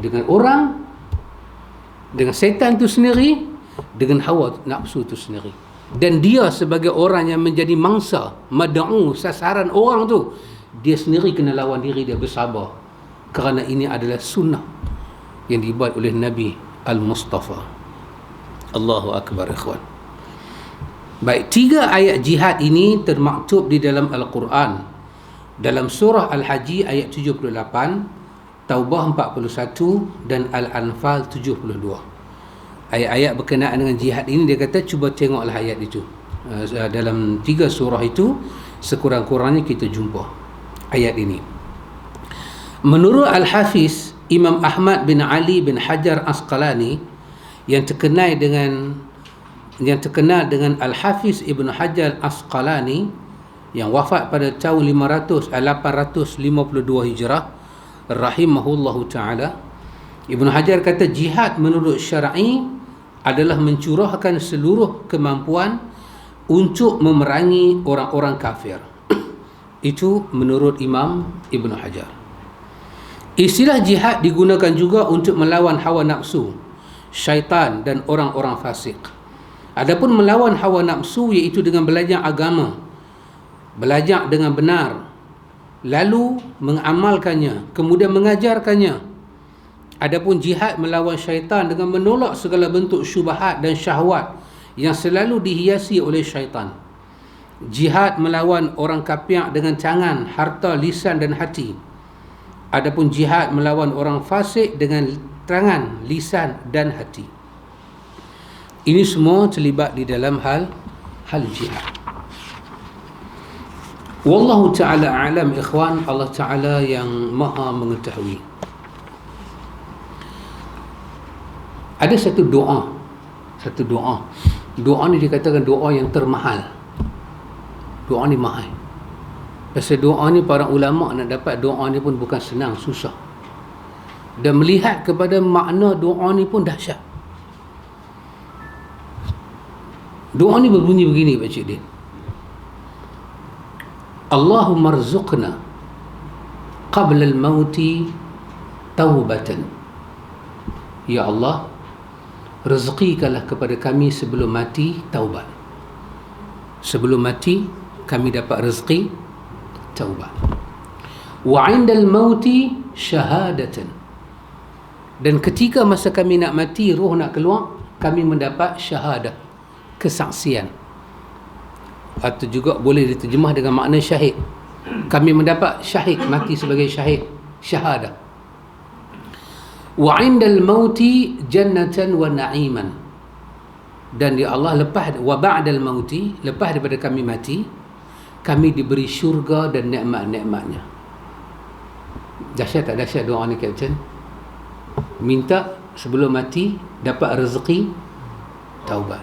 dengan orang, dengan syaitan tu sendiri, dengan hawa nafsu tu sendiri. Dan dia sebagai orang yang menjadi mangsa, mad'u, sasaran orang tu, dia sendiri kena lawan diri dia, bersabar, kerana ini adalah sunnah yang dibuat oleh Nabi Al-Mustafa. Allahu Akbar, ikhwan. Baik, 3 ayat jihad ini termaktub di dalam Al-Quran. Dalam surah Al-Haji ayat 78, Taubah 41 dan Al-Anfal 72. Ayat-ayat berkenaan dengan jihad ini, dia kata cuba tengoklah ayat itu. Dalam 3 surah itu sekurang-kurangnya kita jumpa. ayat ini. Menurut Al-Hafiz Imam Ahmad bin Ali bin Hajar Asqalani, yang terkenal dengan Al-Hafiz Ibn Hajar Asqalani, yang wafat pada tahun 852 Hijrah, rahimahullahu ta'ala, Ibn Hajar kata jihad menurut syar'i adalah mencurahkan seluruh kemampuan untuk memerangi orang-orang kafir. Itu menurut Imam Ibn Hajar. Istilah jihad digunakan juga untuk melawan hawa nafsu, syaitan dan orang-orang fasik. Adapun melawan hawa nafsu iaitu dengan belajar agama, belajar dengan benar, lalu mengamalkannya, kemudian mengajarkannya. Adapun jihad melawan syaitan dengan menolak segala bentuk syubhat dan syahwat yang selalu dihiasi oleh syaitan. Jihad melawan orang kafir dengan tangan, harta, lisan dan hati. Adapun jihad melawan orang fasik dengan tangan, lisan dan hati. Ini semua terlibat di dalam hal jihad. Wallahu ta'ala a'lam ikhwan. Allah Ta'ala yang maha mengetahui. Ada satu doa. Doa ni dikatakan doa yang termahal. Doa ni mahal. Pasal doa ni para ulama nak dapat doa ni pun bukan senang, susah. Dan melihat kepada makna doa ni pun dahsyat. Doa ni berbunyi begini Pak Cik Din. Allahumma rzuqna qabla al-mauti taubatan. Ya Allah, rezekikanlah kepada kami sebelum mati taubat. Sebelum mati kami dapat rezeki taubat. Wa 'indal mauti syahadatan. Dan ketika masa kami nak mati, roh nak keluar, kami mendapat syahadah, kesaksian. Atau juga boleh diterjemah dengan makna syahid. Kami mendapat syahid, mati sebagai syahid, syahadah. Wa 'indal mauti jannatan wa na'iman. Dan ya Allah, lepas wa ba'dal mauti, lepas daripada kami mati, kami diberi syurga dan nikmat-nikmatnya. Dahsyat tak dahsyat doa ni, Captain? Minta sebelum mati dapat rezeki taubat.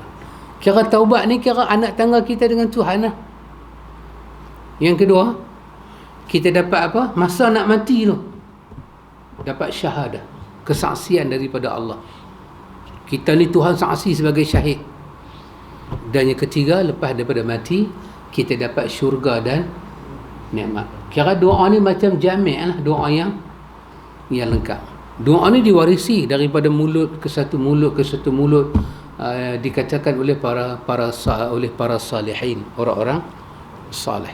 Kira taubat ni kira anak tangga kita dengan Tuhan lah. Yang kedua, kita dapat apa? Masa nak mati tu dapat syahadah, kesaksian daripada Allah. Kita ni Tuhan saksi sebagai syahid. Dan yang ketiga, lepas daripada mati kita dapat syurga dan nikmat. Kira doa ni macam jami' lah, doa yang lengkap. Doa ni diwarisi daripada mulut ke satu mulut, dikatakan oleh para salihin, orang-orang salih.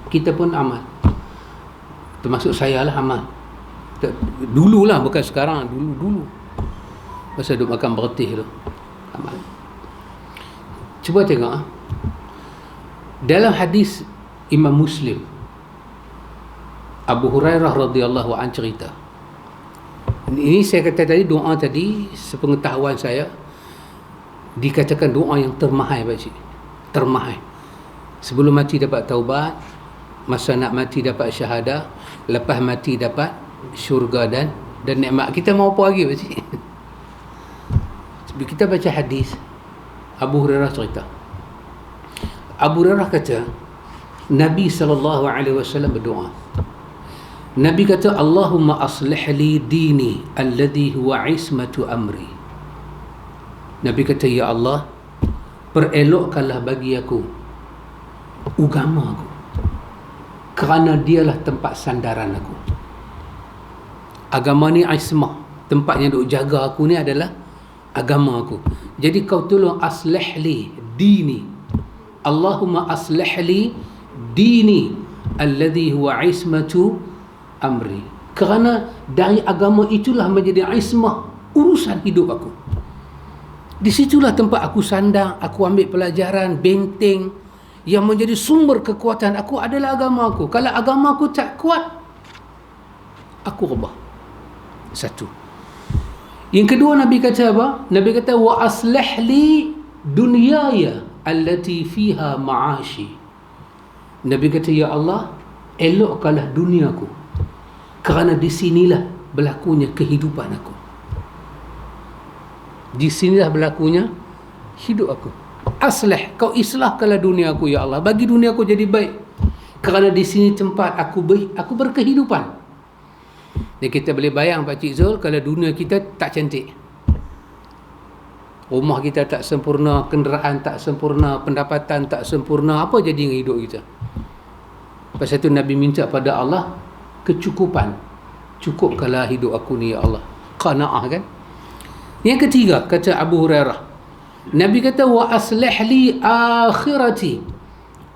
Kita pun amal, termasuk saya lah amal. Dululah, bukan sekarang, dulu masa duduk makan bertih tu amal. Cuba tengok dalam hadis Imam Muslim, Abu Hurairah radhiyallahu anhu cerita. Ini saya kata tadi, doa tadi sepengetahuan saya dikatakan doa yang termahal, pakcik. Termahal. Sebelum mati dapat taubat, masa nak mati dapat syahadah, lepas mati dapat syurga dan nikmat. Kita mau apa lagi, pakcik? Kita baca hadis Abu Hurairah cerita. Abu Hurairah kata Nabi SAW berdoa. Nabi kata, Allahumma aslih li dini alladhi huwa ismatu amri. Nabi kata, ya Allah, perelokkanlah bagi aku agama aku, kerana dialah tempat sandaran aku. Agama ni ismah, tempat yang duk jaga aku ni adalah agama aku. Jadi kau tolong aslih li dini. Allahumma aslih li dini alladhi huwa ismatu amri. Kerana dari agama itulah menjadi ismah urusan hidup aku. Di situlah tempat aku sandang, aku ambil pelajaran, benteng. Yang menjadi sumber kekuatan aku adalah agama aku. Kalau agama aku tak kuat, aku rebah. Satu. Yang kedua, Nabi kata apa? Nabi kata, wa aslih li dunyaya allati fiha ma'ashi. Nabi kata, ya Allah, elokkanlah duniaku, kerana di sinilah berlakunya kehidupan aku. Di sinilah berlakunya hidup aku. Aslih, kau islahkanlah dunia aku ya Allah, bagi dunia aku jadi baik, kerana di sini tempat aku berkehidupan. Dan kita boleh bayang Pak Cik Zul, kalau dunia kita tak cantik, rumah kita tak sempurna, kenderaan tak sempurna, pendapatan tak sempurna, apa jadi dengan hidup kita? Pasal itu Nabi minta pada Allah kecukupan. Cukupkanlah hidup aku ni ya Allah. Qanaah kan? Yang ketiga, kata Abu Hurairah, Nabi kata, wa aslih li akhirati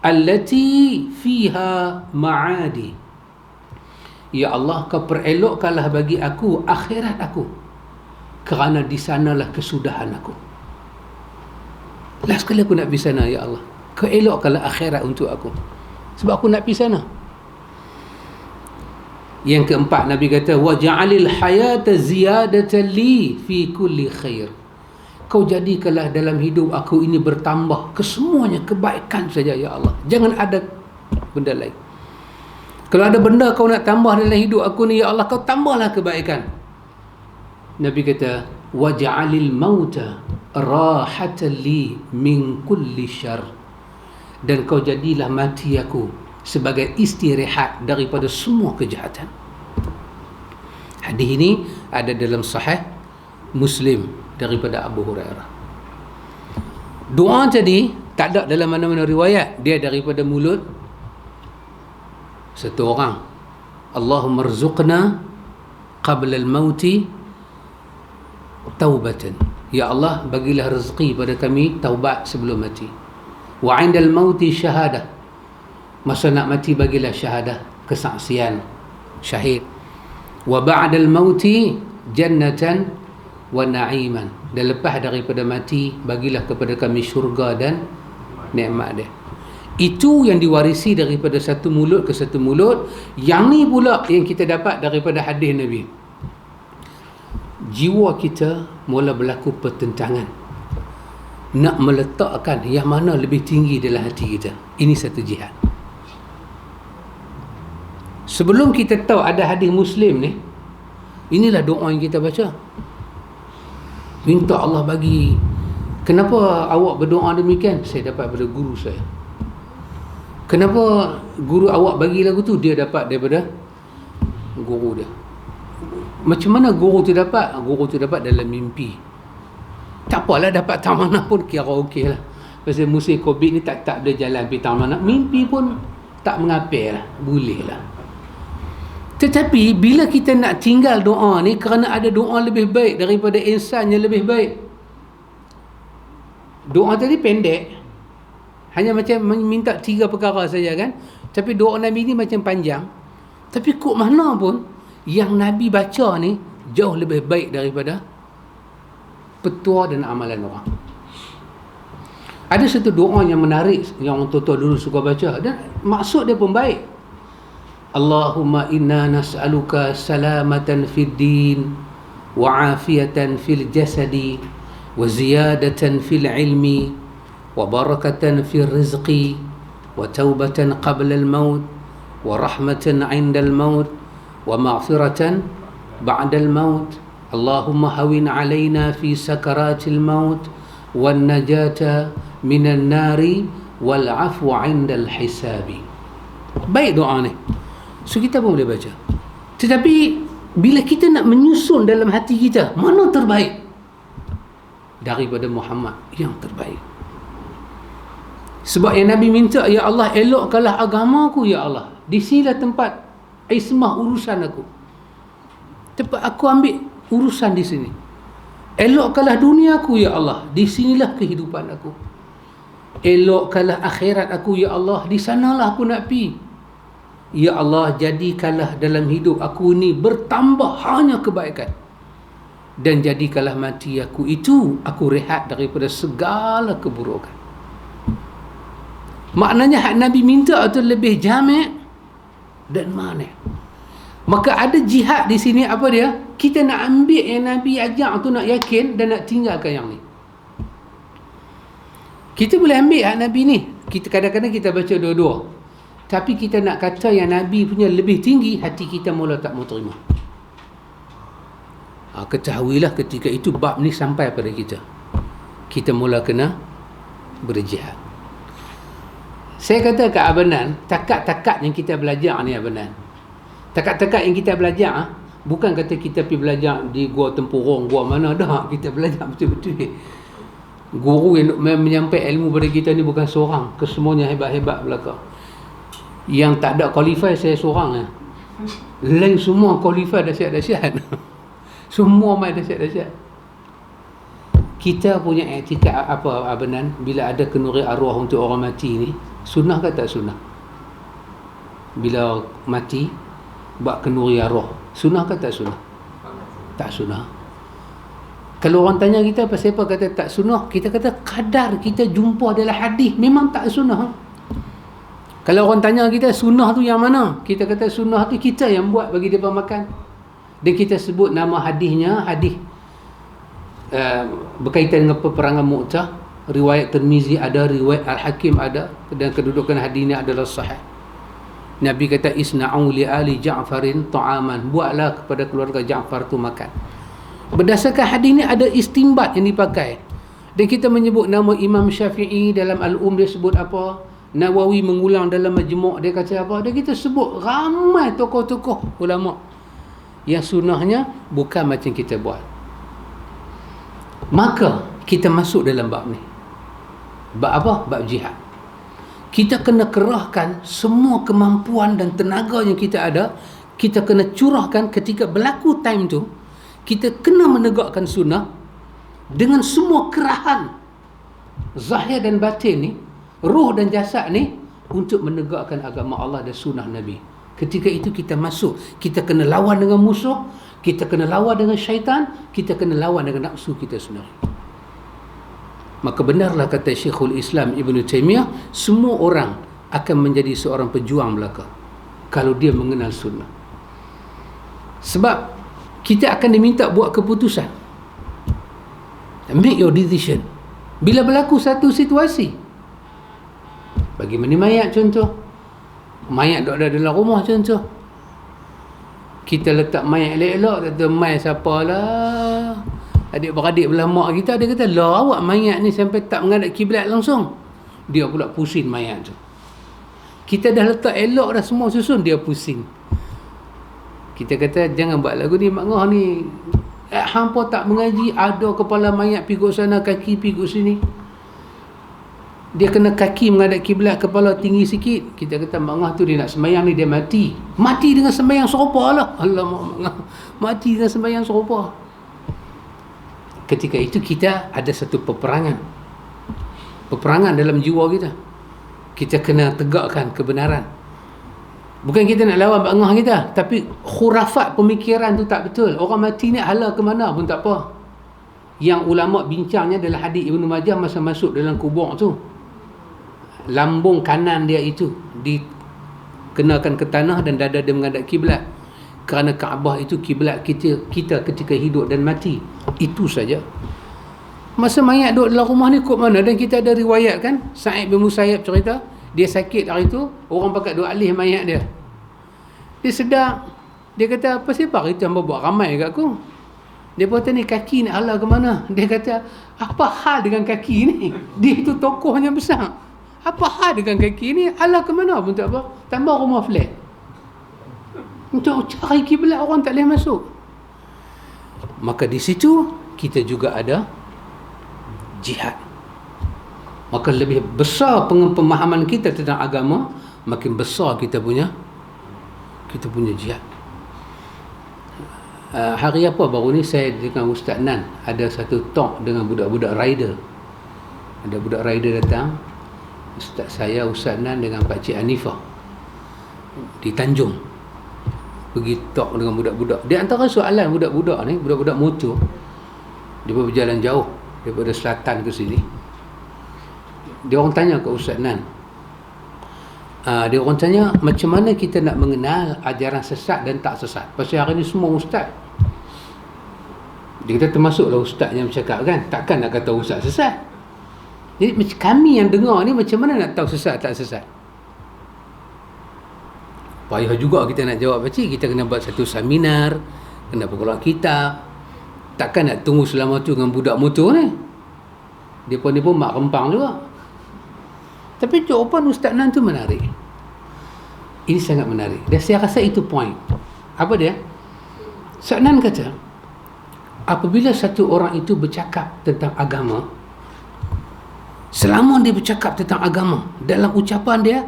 allati fiha ma'adi. Ya Allah, kau perelokkanlah bagi aku akhirat aku, kerana di sanalah kesudahan aku. Last kali aku nak pergi sana ya Allah, kau elokkanlah akhirat untuk aku, sebab aku nak pergi sana. Yang keempat, Nabi kata, waj'alil hayata ziyadatan li fi kulli khair. Kau jadikanlah dalam hidup aku ini bertambah kesemuanya kebaikan saja ya Allah, jangan ada benda lain. Kalau ada benda kau nak tambah dalam hidup aku ni ya Allah, kau tambahlah kebaikan. Nabi kata, waj'alil mauta rahatan li min kulli syarr. Dan kau jadilah mati aku sebagai istirahat daripada semua kejahatan. Hadis ini ada dalam Sahih Muslim daripada Abu Hurairah. Doa tadi tak ada dalam mana-mana riwayat, dia daripada mulut satu orang. Allahumma rzuqna qabla al-mauti taubatan. Ya Allah, bagilah rezeki pada kami taubat sebelum mati. Wa 'indal mauti syahadah. Masa nak mati bagilah syahadah, kesaksian, syahid. Wa ba'dal mauti jannatan wa na'iman. Dan lepas daripada mati bagilah kepada kami syurga dan nikmat dia. Itu yang diwarisi daripada satu mulut ke satu mulut. Yang ni pula yang kita dapat daripada hadis Nabi. Jiwa kita mula berlaku pertentangan, nak meletakkan yang mana lebih tinggi dalam hati kita. Ini satu jihad. Sebelum kita tahu ada hadis Muslim ni, inilah doa yang kita baca. Minta Allah bagi. Kenapa awak berdoa demikian? Saya dapat daripada guru saya. Kenapa guru awak bagi lagu tu? Dia dapat daripada guru dia. Macam mana guru tu dapat? Guru tu dapat dalam mimpi. Tak apalah, dapat tak mana pun kira okey lah. Pasal musim Covid ni tak boleh jalan pergi tak mana. Mimpi pun tak mengapa lah, boleh lah. Tetapi bila kita nak tinggal doa ni, kerana ada doa lebih baik daripada insan yang lebih baik. Doa tadi pendek, hanya macam minta 3 perkara saja kan. Tapi doa Nabi ni macam panjang. Tapi kok mana pun yang Nabi baca ni jauh lebih baik daripada petua dan amalan orang. Ada satu doa yang menarik yang orang tua-tua dulu suka baca, dan maksud dia pun baik. Allahumma inna nas'aluka salamatan fid din wa afiyatan fil jasadi wa ziyadatan fil ilmi wa barakatan fil rizqi wa taubatan qabla al maut wa rahmatan 'inda al maut wa maghfiratan ba'da al maut. Allahumma hawin 'alaina fi sakaratil maut wan najata minan nari wal 'afwa 'inda al hisabi. Baik doa ni. So kita pun boleh baca. Tetapi bila kita nak menyusun dalam hati kita, mana terbaik daripada Muhammad yang terbaik. Sebab yang Nabi minta, ya Allah elokkanlah agamaku ya Allah. Di sinilah tempat ismah urusan aku. Tempat aku ambil urusan di sini. Elokkanlah duniaku ya Allah. Di sinilah kehidupan aku. Elokkanlah akhirat aku ya Allah. Di sanalah aku nak pergi. Ya Allah, jadikanlah dalam hidup aku ni bertambah hanya kebaikan, dan jadikanlah mati aku itu aku rehat daripada segala keburukan. Maknanya hak Nabi minta itu lebih jami' dan mani'. Maka ada jihad di sini. Apa dia? Kita nak ambil yang Nabi ajak tu, nak yakin dan nak tinggalkan yang ni. Kita boleh ambil hak Nabi ni. Kita kadang-kadang kita baca dua-dua. Tapi kita nak kata yang Nabi punya lebih tinggi, hati kita mula tak mau terima. Ketahuilah ketika itu bab ni sampai pada kita, kita mula kena berjihad. Saya kata ke Abanan, takat-takat yang kita belajar ni Abanan, takat-takat yang kita belajar, bukan kata kita pergi belajar di gua tempurung, gua mana dah, kita belajar betul-betul. Guru yang menyampaikan ilmu pada kita ni bukan seorang, kesemuanya hebat-hebat belakang. Yang tak ada qualify saya seorang. Lain semua qualify dahsyat-dahsyat. Semua mai dahsyat-dahsyat. Kita punya etika apa Abanan, bila ada kenuri arwah untuk orang mati ni, sunnah ke tak sunnah? Bila mati buat kenuri arwah, sunnah ke tak sunnah? Tak sunnah. Kalau orang tanya kita pasal apa kata tak sunnah, kita kata kadar kita jumpa adalah hadis, memang tak sunnah. Kalau orang tanya kita sunnah tu yang mana, kita kata sunnah tu kita yang buat bagi dia makan. Dan kita sebut nama hadisnya, hadis berkaitan dengan peperangan Mu'tah. Riwayat Tirmizi ada, riwayat Al-Hakim ada, dan kedudukan hadisnya adalah sahih. Nabi kata isna'u li ali Ja'farin ta'aman, buatlah kepada keluarga Ja'far tu makan. Berdasarkan hadis ni ada istimbat yang dipakai. Dan kita menyebut nama Imam Syafi'i dalam Al-Dia sebut apa, Nawawi mengulang dalam Majmu' dia kata apa, dan kita sebut ramai tokoh-tokoh ulama yang sunnahnya bukan macam kita buat. Maka kita masuk dalam bab ni. Bab apa? Bab jihad. Kita kena kerahkan semua kemampuan dan tenaga yang kita ada, kita kena curahkan ketika berlaku time tu. Kita kena menegakkan sunnah dengan semua kerahan zahir dan batin ni, ruh dan jasad ni, untuk menegakkan agama Allah dan sunnah Nabi. Ketika itu kita masuk, kita kena lawan dengan musuh, kita kena lawan dengan syaitan, kita kena lawan dengan nafsu kita sendiri. Maka benarlah kata Syekhul Islam Ibn Taymiyah, semua orang akan menjadi seorang pejuang belaka kalau dia mengenal sunnah. Sebab kita akan diminta buat keputusan, make your decision bila berlaku satu situasi. Bagi mani mayat contoh, mayat duduk ada dalam rumah contoh, kita letak mayat elok-elok, kata mai siapalah, adik-beradik belah mak kita, dia kata lah awak mayat ni sampai tak menghadap kiblat langsung, dia pula pusing mayat tu. Kita dah letak elok dah semua susun, dia pusing. Kita kata jangan buat lagu ni mak ngah ni, hampa tak mengaji, ada kepala mayat pergi sana, kaki pergi sini, dia kena kaki menghadap kiblat, kepala tinggi sikit. Kita kata mak ngah tu dia nak sembahyang ni, dia mati dengan sembahyang serupa lah. Alamak, mati dengan sembahyang serupa. Ketika itu kita ada satu peperangan dalam jiwa kita. Kita kena tegakkan kebenaran. Bukan kita nak lawan mak ngah kita, tapi khurafat pemikiran tu tak betul. Orang mati ni hala ke mana pun tak apa. Yang ulama bincangnya adalah hadis Ibnu Majah masa masuk dalam kubur tu. Lambung kanan dia itu dikenakan ke tanah dan dada dia menghadap kiblat. Kerana Kaabah itu kiblat kita ketika hidup dan mati. Itu saja. Masa mayat duduk dalam rumah ni kot mana, dan kita ada riwayat kan, Sa'id bin Musayyab cerita, dia sakit hari tu, orang pakat dua alih mayat dia. Dia sedar, dia kata apa sebab itu hamba buat ramai kat aku. Dia kata ni kaki ni ala ke mana? Dia kata apa hal dengan kaki ni? Dia itu tokohnya besar. Apa hal dengan kaki ni? Ala ke mana pun tak apa. Tambah rumah flat. Untuk cari kiblat orang tak boleh masuk. Maka di situ kita juga ada jihad. Maka lebih besar pemahaman kita tentang agama, makin besar kita punya jihad. Hari apa baru ni saya dengan Ustaz Nan ada satu talk dengan budak-budak rider. Ada budak rider datang, Ustaz saya, Ustaz Nan dengan Pakcik Hanifah di Tanjung, pergi talk dengan budak-budak. Di antara soalan budak-budak ni, budak-budak motor, dia berjalan jauh daripada selatan ke sini. Dia orang tanya ke Ustaz Nan, dia orang tanya macam mana kita nak mengenal ajaran sesat dan tak sesat. Pasal hari ni semua ustaz, dia kata termasuklah ustaz yang bercakap kan, takkan nak kata ustaz sesat. Jadi kami yang dengar ni macam mana nak tahu sesat tak sesat? Payah juga kita nak jawab pakcik. Kita kena buat satu seminar, kena berkeluar kitab. Takkan nak tunggu selama tu dengan budak motor ni. Dia pun mak rempang juga. Tapi jawapan Ustaz Nan tu menarik. Ini sangat menarik. Dan saya rasa itu point. Apa dia? Ustaz Nan kata, apabila satu orang itu bercakap tentang agama, selama dia bercakap tentang agama, dalam ucapan dia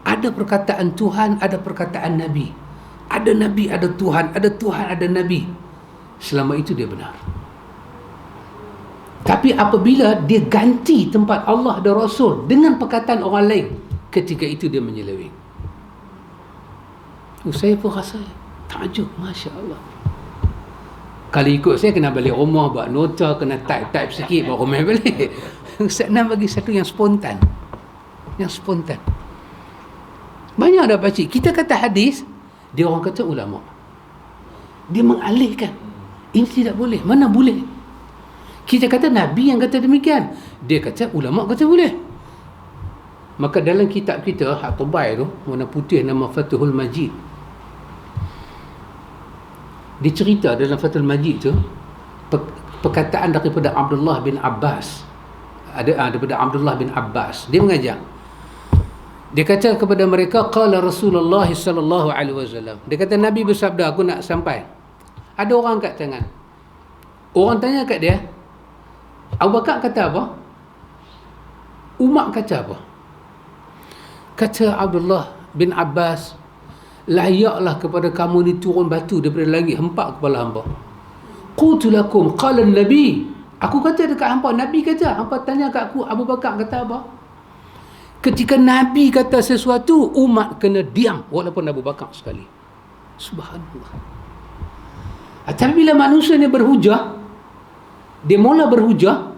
ada perkataan Tuhan, ada perkataan Nabi. Ada Nabi, ada Tuhan, ada Tuhan, ada Nabi. Selama itu dia benar. Tapi apabila dia ganti tempat Allah dan Rasul dengan perkataan orang lain, ketika itu dia menyeleweng. Saya pun rasa takjub, Masya Allah. Kalau ikut saya, kena balik rumah, buat nota, kena type sikit, baru rumah balik. Ustaz Nan bagi satu yang spontan. Yang spontan. Banyak dah pakcik. Kita kata hadis, dia orang kata ulama. Dia mengalihkan. Ini tidak boleh. Mana boleh? Kita kata Nabi yang kata demikian. Dia kata ulama kata boleh. Maka dalam kitab kita, hak tebal tu, warna putih, nama Fathul Majid. Dia cerita dalam Fathul Majid tu, perkataan daripada Abdullah bin Abbas. Daripada Abdullah bin Abbas. Dia mengajar. Dia kata kepada mereka, qala Rasulullah sallallahu alaihi wasallam. Dia kata Nabi bersabda, aku nak sampai. Ada orang kat tangan. Orang tanya kat dia, Abu Bakar kata apa? Umar kata apa? Kata Abdullah bin Abbas, layaklah kepada kamu ni turun batu daripada langit, hempak kepala hamba. Qultu lakum qala Nabi. Aku kata dekat hamba, Nabi kata. Hamba tanya kat aku, Abu Bakar kata apa? Ketika Nabi kata sesuatu, umat kena diam walaupun Abu Bakar sekali. Subhanallah. Tapi bila manusia ni berhujah, dia mula berhujah,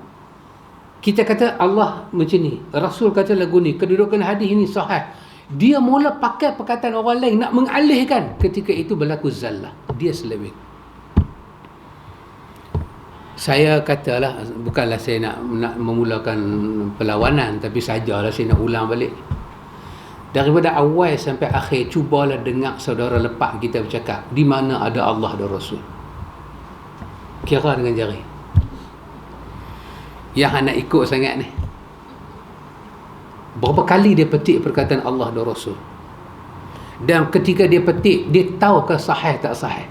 kita kata Allah macam ni, Rasul kata lagu ni, kedudukan hadis ini sahih. Dia mula pakai perkataan orang lain nak mengalihkan. Ketika itu berlaku zallah. Dia seleweng. Saya katalah, bukanlah saya nak memulakan perlawanan, tapi sajalah saya nak ulang balik. Daripada awal sampai akhir, cubalah dengar saudara lepak kita bercakap, di mana ada Allah dan Rasul. Kira dengan jari. Yang nak ikut sangat ni. Berapa kali dia petik perkataan Allah dan Rasul. Dan ketika dia petik, dia tahu ke sahih tak sahih.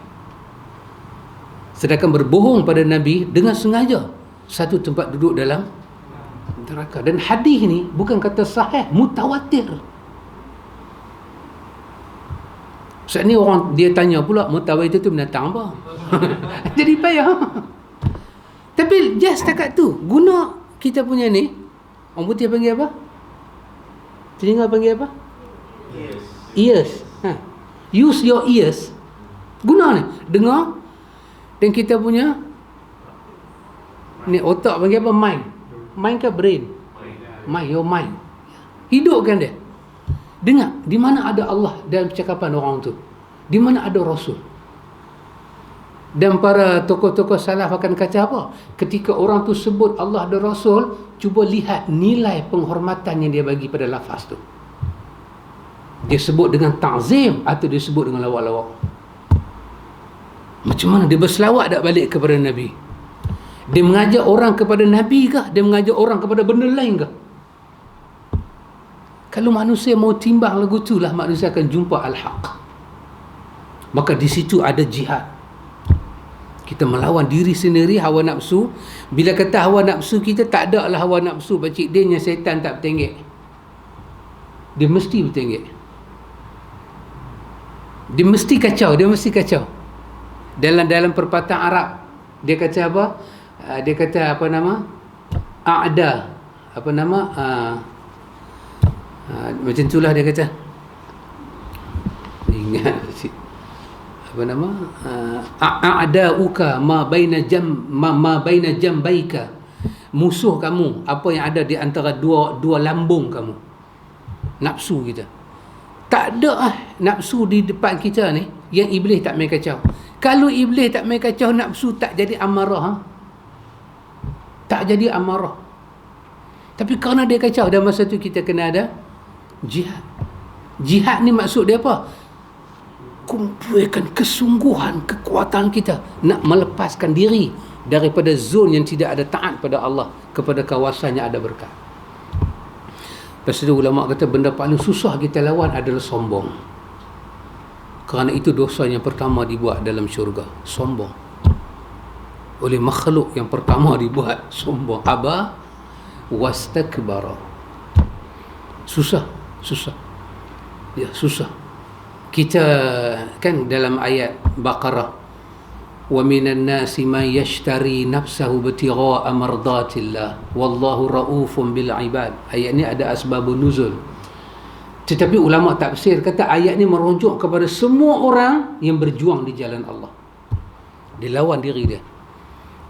Sedangkan berbohong pada Nabi dengan sengaja, satu tempat duduk dalam neraka. Dan hadis ni bukan kata sahih, mutawatir. Saat ni orang dia tanya pula, mutawatir tu binatang apa? Jadi payah. Tapi just setakat tu, guna kita punya ni, orang putih panggil apa? Telinga panggil apa? Ears. Use your ears. Guna ni, dengar. Dan kita punya ni otak panggil apa? Mind. Mind ke brain? Mind, your mind. Hidupkan dia. Dengar, di mana ada Allah dalam percakapan orang tu? Di mana ada Rasul? Dan para tokoh-tokoh salaf akan kata apa? Ketika orang tu sebut Allah dan Rasul, cuba lihat nilai penghormatan yang dia bagi pada lafaz tu. Dia sebut dengan ta'zim atau dia sebut dengan lawak-lawak? Macam mana dia berselawat tak balik kepada Nabi? Dia mengajak orang kepada Nabi kah? Dia mengajak orang kepada benda lain kah? Kalau manusia mau timbang lagu tu lah, manusia akan jumpa al-haq. Maka di situ ada jihad. Kita melawan diri sendiri, hawa nafsu. Bila kata hawa nafsu, kita tak ada lah hawa nafsu. Pakcik dia yang syaitan tak bertenggek. Dia mesti bertenggek. Dia mesti kacau, dia mesti kacau. Dalam perpatah Arab, dia kata apa? Dia kata apa nama? A'da. Apa nama? Macam itulah dia kata. Ingat apa nama? A'da'uka ma baina jambaika. Musuh kamu, apa yang ada di antara dua lambung kamu. Nafsu kita. Tak ada nafsu di depan kita ni yang iblis tak main kacau. Kalau iblis tak main kacau, nafsu tak jadi amarah. Tak jadi amarah. Tapi kerana dia kacau, dan masa tu kita kena ada jihad. Jihad ni maksud dia apa? kumpulkan kesungguhan, kekuatan kita nak melepaskan diri daripada zon yang tidak ada taat pada Allah kepada kawasan yang ada berkat. Lepas itu ulama kata benda paling susah kita lawan adalah sombong. Kerana itu dosa yang pertama dibuat dalam syurga, sombong. Oleh makhluk yang pertama dibuat, sombong. Aba wastakbara. Susah. Ya, susah. Kita kan dalam ayat Baqarah, wa minan nasi man yashtari nafsahu ibtigha'a mardatillah wallahu raufun bil ibad. Ayat ni ada asbabun nuzul. Tetapi ulama tafsir kata ayat ni merujuk kepada semua orang yang berjuang di jalan Allah. Dia lawan diri dia.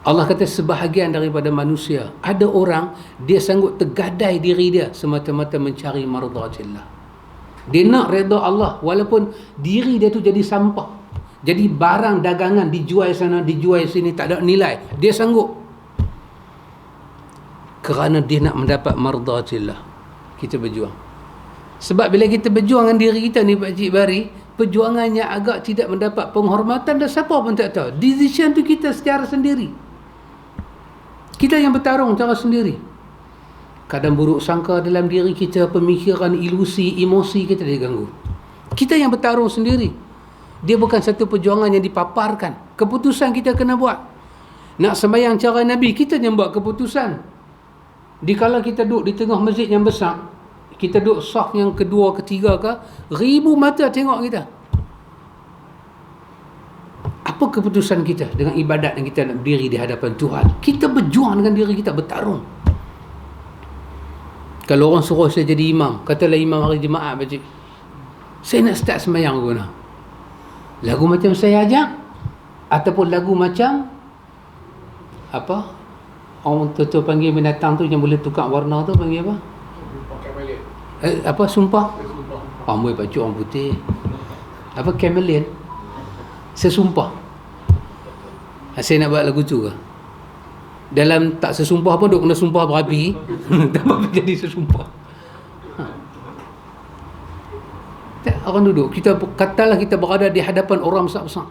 Allah kata sebahagian daripada manusia, ada orang dia sanggup tergadai diri dia semata-mata mencari mardatillah. Dia nak redha Allah walaupun diri dia tu jadi sampah, jadi barang dagangan, dijual sana dijual sini, tak ada nilai, dia sanggup kerana dia nak mendapat mardatillah. Kita berjuang. Sebab bila kita berjuang dengan diri kita ni Pak Cik Bari, perjuangannya agak tidak mendapat penghormatan dan siapa pun tak tahu. Decision tu kita secara sendiri, kita yang bertarung cara sendiri. Kadang buruk sangka dalam diri kita, pemikiran, ilusi, emosi kita diganggu. Kita yang bertarung sendiri. Dia bukan satu perjuangan yang dipaparkan. Keputusan kita kena buat. Nak sembahyang cara Nabi, kita yang buat keputusan. Dikala kita duduk di tengah masjid yang besar, kita duduk saf yang kedua, ketiga ke, ribu mata tengok kita. Apa keputusan kita dengan ibadat yang kita nak berdiri di hadapan Tuhan? Kita berjuang dengan diri kita, bertarung. Kalau orang suruh saya jadi imam, katalah imam hari Jumaat, Pakcik, saya nak start sembahyang ke mana? Lagu macam saya ajak, ataupun lagu macam apa? Orang tu panggil binatang tu yang boleh tukar warna tu panggil apa? Apa sumpah? Amboi Pakcik orang putih. Apa chameleon? Sesumpah. Saya nak buat lagu tu ke? Dalam tak sesumpah pun duk kena sumpah berapi. Tak apa jadi sesumpah. Tak, orang duduk, kita katalah kita berada di hadapan orang besar-besar.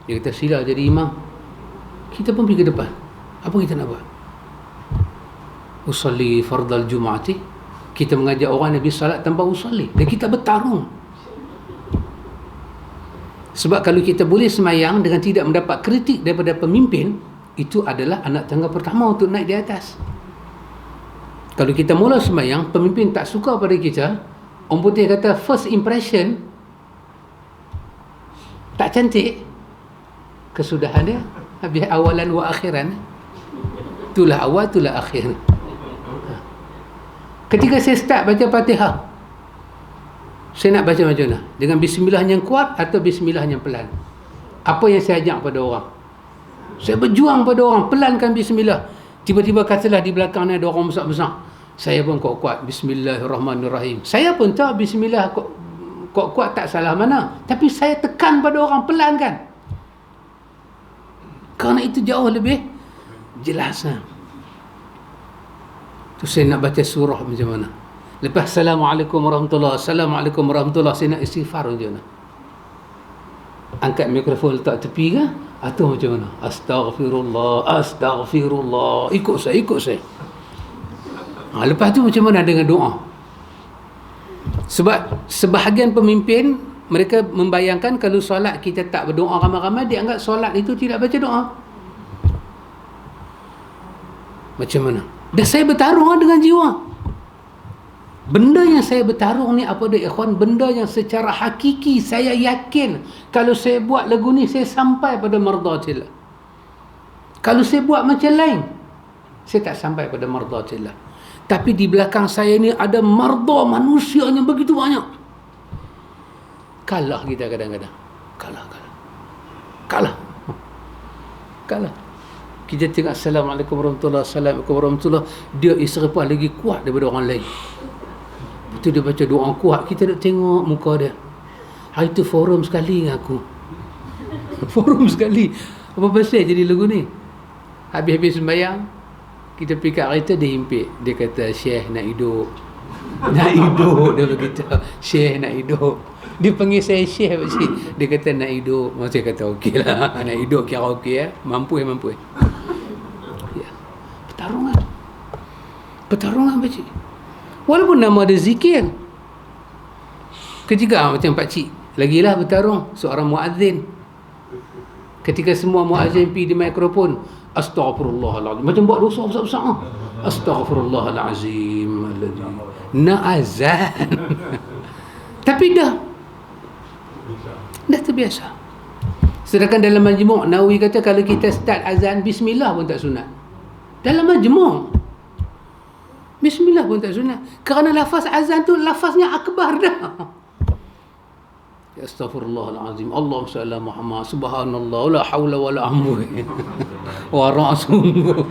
Dia kata sila jadi imam. Kita pun pergi ke depan. Apa kita nak buat? Usalli fardal jum'ati. Kita mengajak orang Nabi salat tanpa usalli. Dan kita bertarung. Sebab kalau kita boleh semayang dengan tidak mendapat kritik daripada pemimpin, itu adalah anak tangga pertama untuk naik di atas. Kalau kita mula sembahyang, pemimpin tak suka pada kita, orang putih kata first impression tak cantik, kesudahan dia habis awalan wa akhiran. Itulah awal, itulah akhir. Ketika saya start baca Fatihah, saya nak baca macam mana? Dengan bismillah yang kuat atau bismillah yang pelan? Apa yang saya ajak pada orang? Saya berjuang pada orang, pelankan bismillah. Tiba-tiba katalah di belakang ni ada orang besar-besar. Saya pun kuat-kuat bismillahirrahmanirrahim. Saya pun tahu bismillah kuat-kuat tak salah mana, tapi saya tekan pada orang, pelankan. Kerana itu jauh lebih jelas. Tu saya nak baca surah macam mana. Lepas Assalamualaikum warahmatullahi, Assalamualaikum warahmatullahi, saya nak istighfar macam mana. Angkat mikrofon letak tepi ke? Atau macam mana? Astaghfirullah, astaghfirullah. Ikut saya. Lepas tu macam mana dengan doa? Sebab sebahagian pemimpin, mereka membayangkan kalau solat kita tak berdoa ramai-ramai, dia anggap solat itu tidak baca doa. Macam mana? Dan saya bertarung dengan jiwa. Benda yang saya bertarung ni apa dia ikhwan? Benda yang secara hakiki saya yakin kalau saya buat lagu ni saya sampai pada mardatillah. Kalau saya buat macam lain, saya tak sampai pada mardatillah. Tapi di belakang saya ni ada marda manusia yang begitu banyak. Kalah kita kadang-kadang. Kalah. Kita tengok Assalamualaikum warahmatullahi, Assalamualaikum warahmatullahi, dia isrifah lagi kuat daripada orang lain. Betul dia baca doa kuat, kita nak tengok muka dia. Hari tu forum sekali dengan aku. Forum sekali. Apa pasal jadi lagu ni? Habis-habis sembahyang, kita pergi kat kereta, dia himpit. Dia kata, Syekh nak hidup. Nak hidup, dia berkata, Syekh nak hidup. Dia panggil saya Syekh, pakcik. Dia kata nak hidup. Saya kata okey lah, nak hidup kira okey mampu. Ya. Pertarungan pakcik. Walaupun nama dia zikir. Ketiga macam pakcik, lagilah bertarung seorang muazzin. Ketika semua muazzin pergi di mikrofon, Astaghfirullahalazim, macam buat dosa besar-besar. Astaghfirullahalazim alladzi na'azan. Tapi dah terbiasa. Sedangkan dalam majmuk Nawawi kata kalau kita start azan bismillah pun tak sunat. Dalam majmuk bismillah pun tak sunat. Kerana lafaz azan tu lafaznya akbar dah. Astaghfirullahalazim, Allahumma salli ala Muhammad, subhanallah, la haula wala quwwata wa ra'sungguh.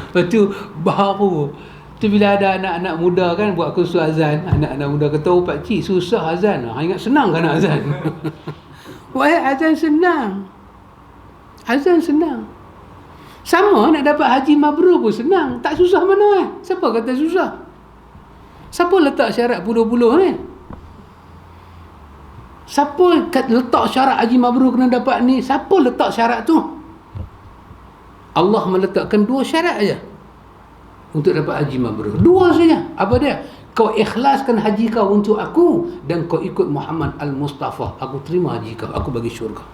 Lepas tu baru tu bila ada anak-anak muda kan buat kursus azan, anak-anak muda kata, oh pakcik susah azan. Ingat senang kan azan? Wahai, azan senang. Azan senang. Sama nak dapat haji mabrur pun senang. Tak susah mana Siapa kata susah? Siapa letak syarat puluh-puluh ni? Siapa letak syarat haji mabrur kena dapat ni? Siapa letak syarat tu? Allah meletakkan 2 syarat aja untuk dapat haji mabrur. 2 saja. Apa dia? Kau ikhlaskan haji kau untuk aku dan kau ikut Muhammad Al-Mustafa. Aku terima haji kau, aku bagi syurga.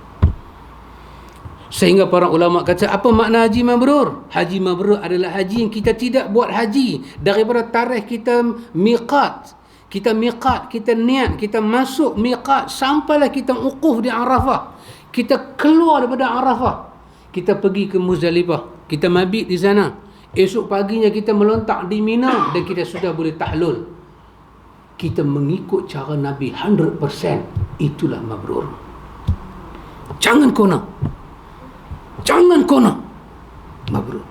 Sehingga para ulama kata, apa makna haji mabrur? Haji mabrur adalah haji yang kita tidak buat haji daripada tarikh kita miqat. Kita miqat, kita niat, kita masuk miqat sampailah kita wukuf di Arafah. Kita keluar daripada Arafah. Kita pergi ke Muzdalifah. Kita mabit di sana. Esok paginya kita melontak di Mina dan kita sudah boleh tahlul. Kita mengikut cara Nabi 100%. Itulah mabrur. Jangan kona. Mabrur.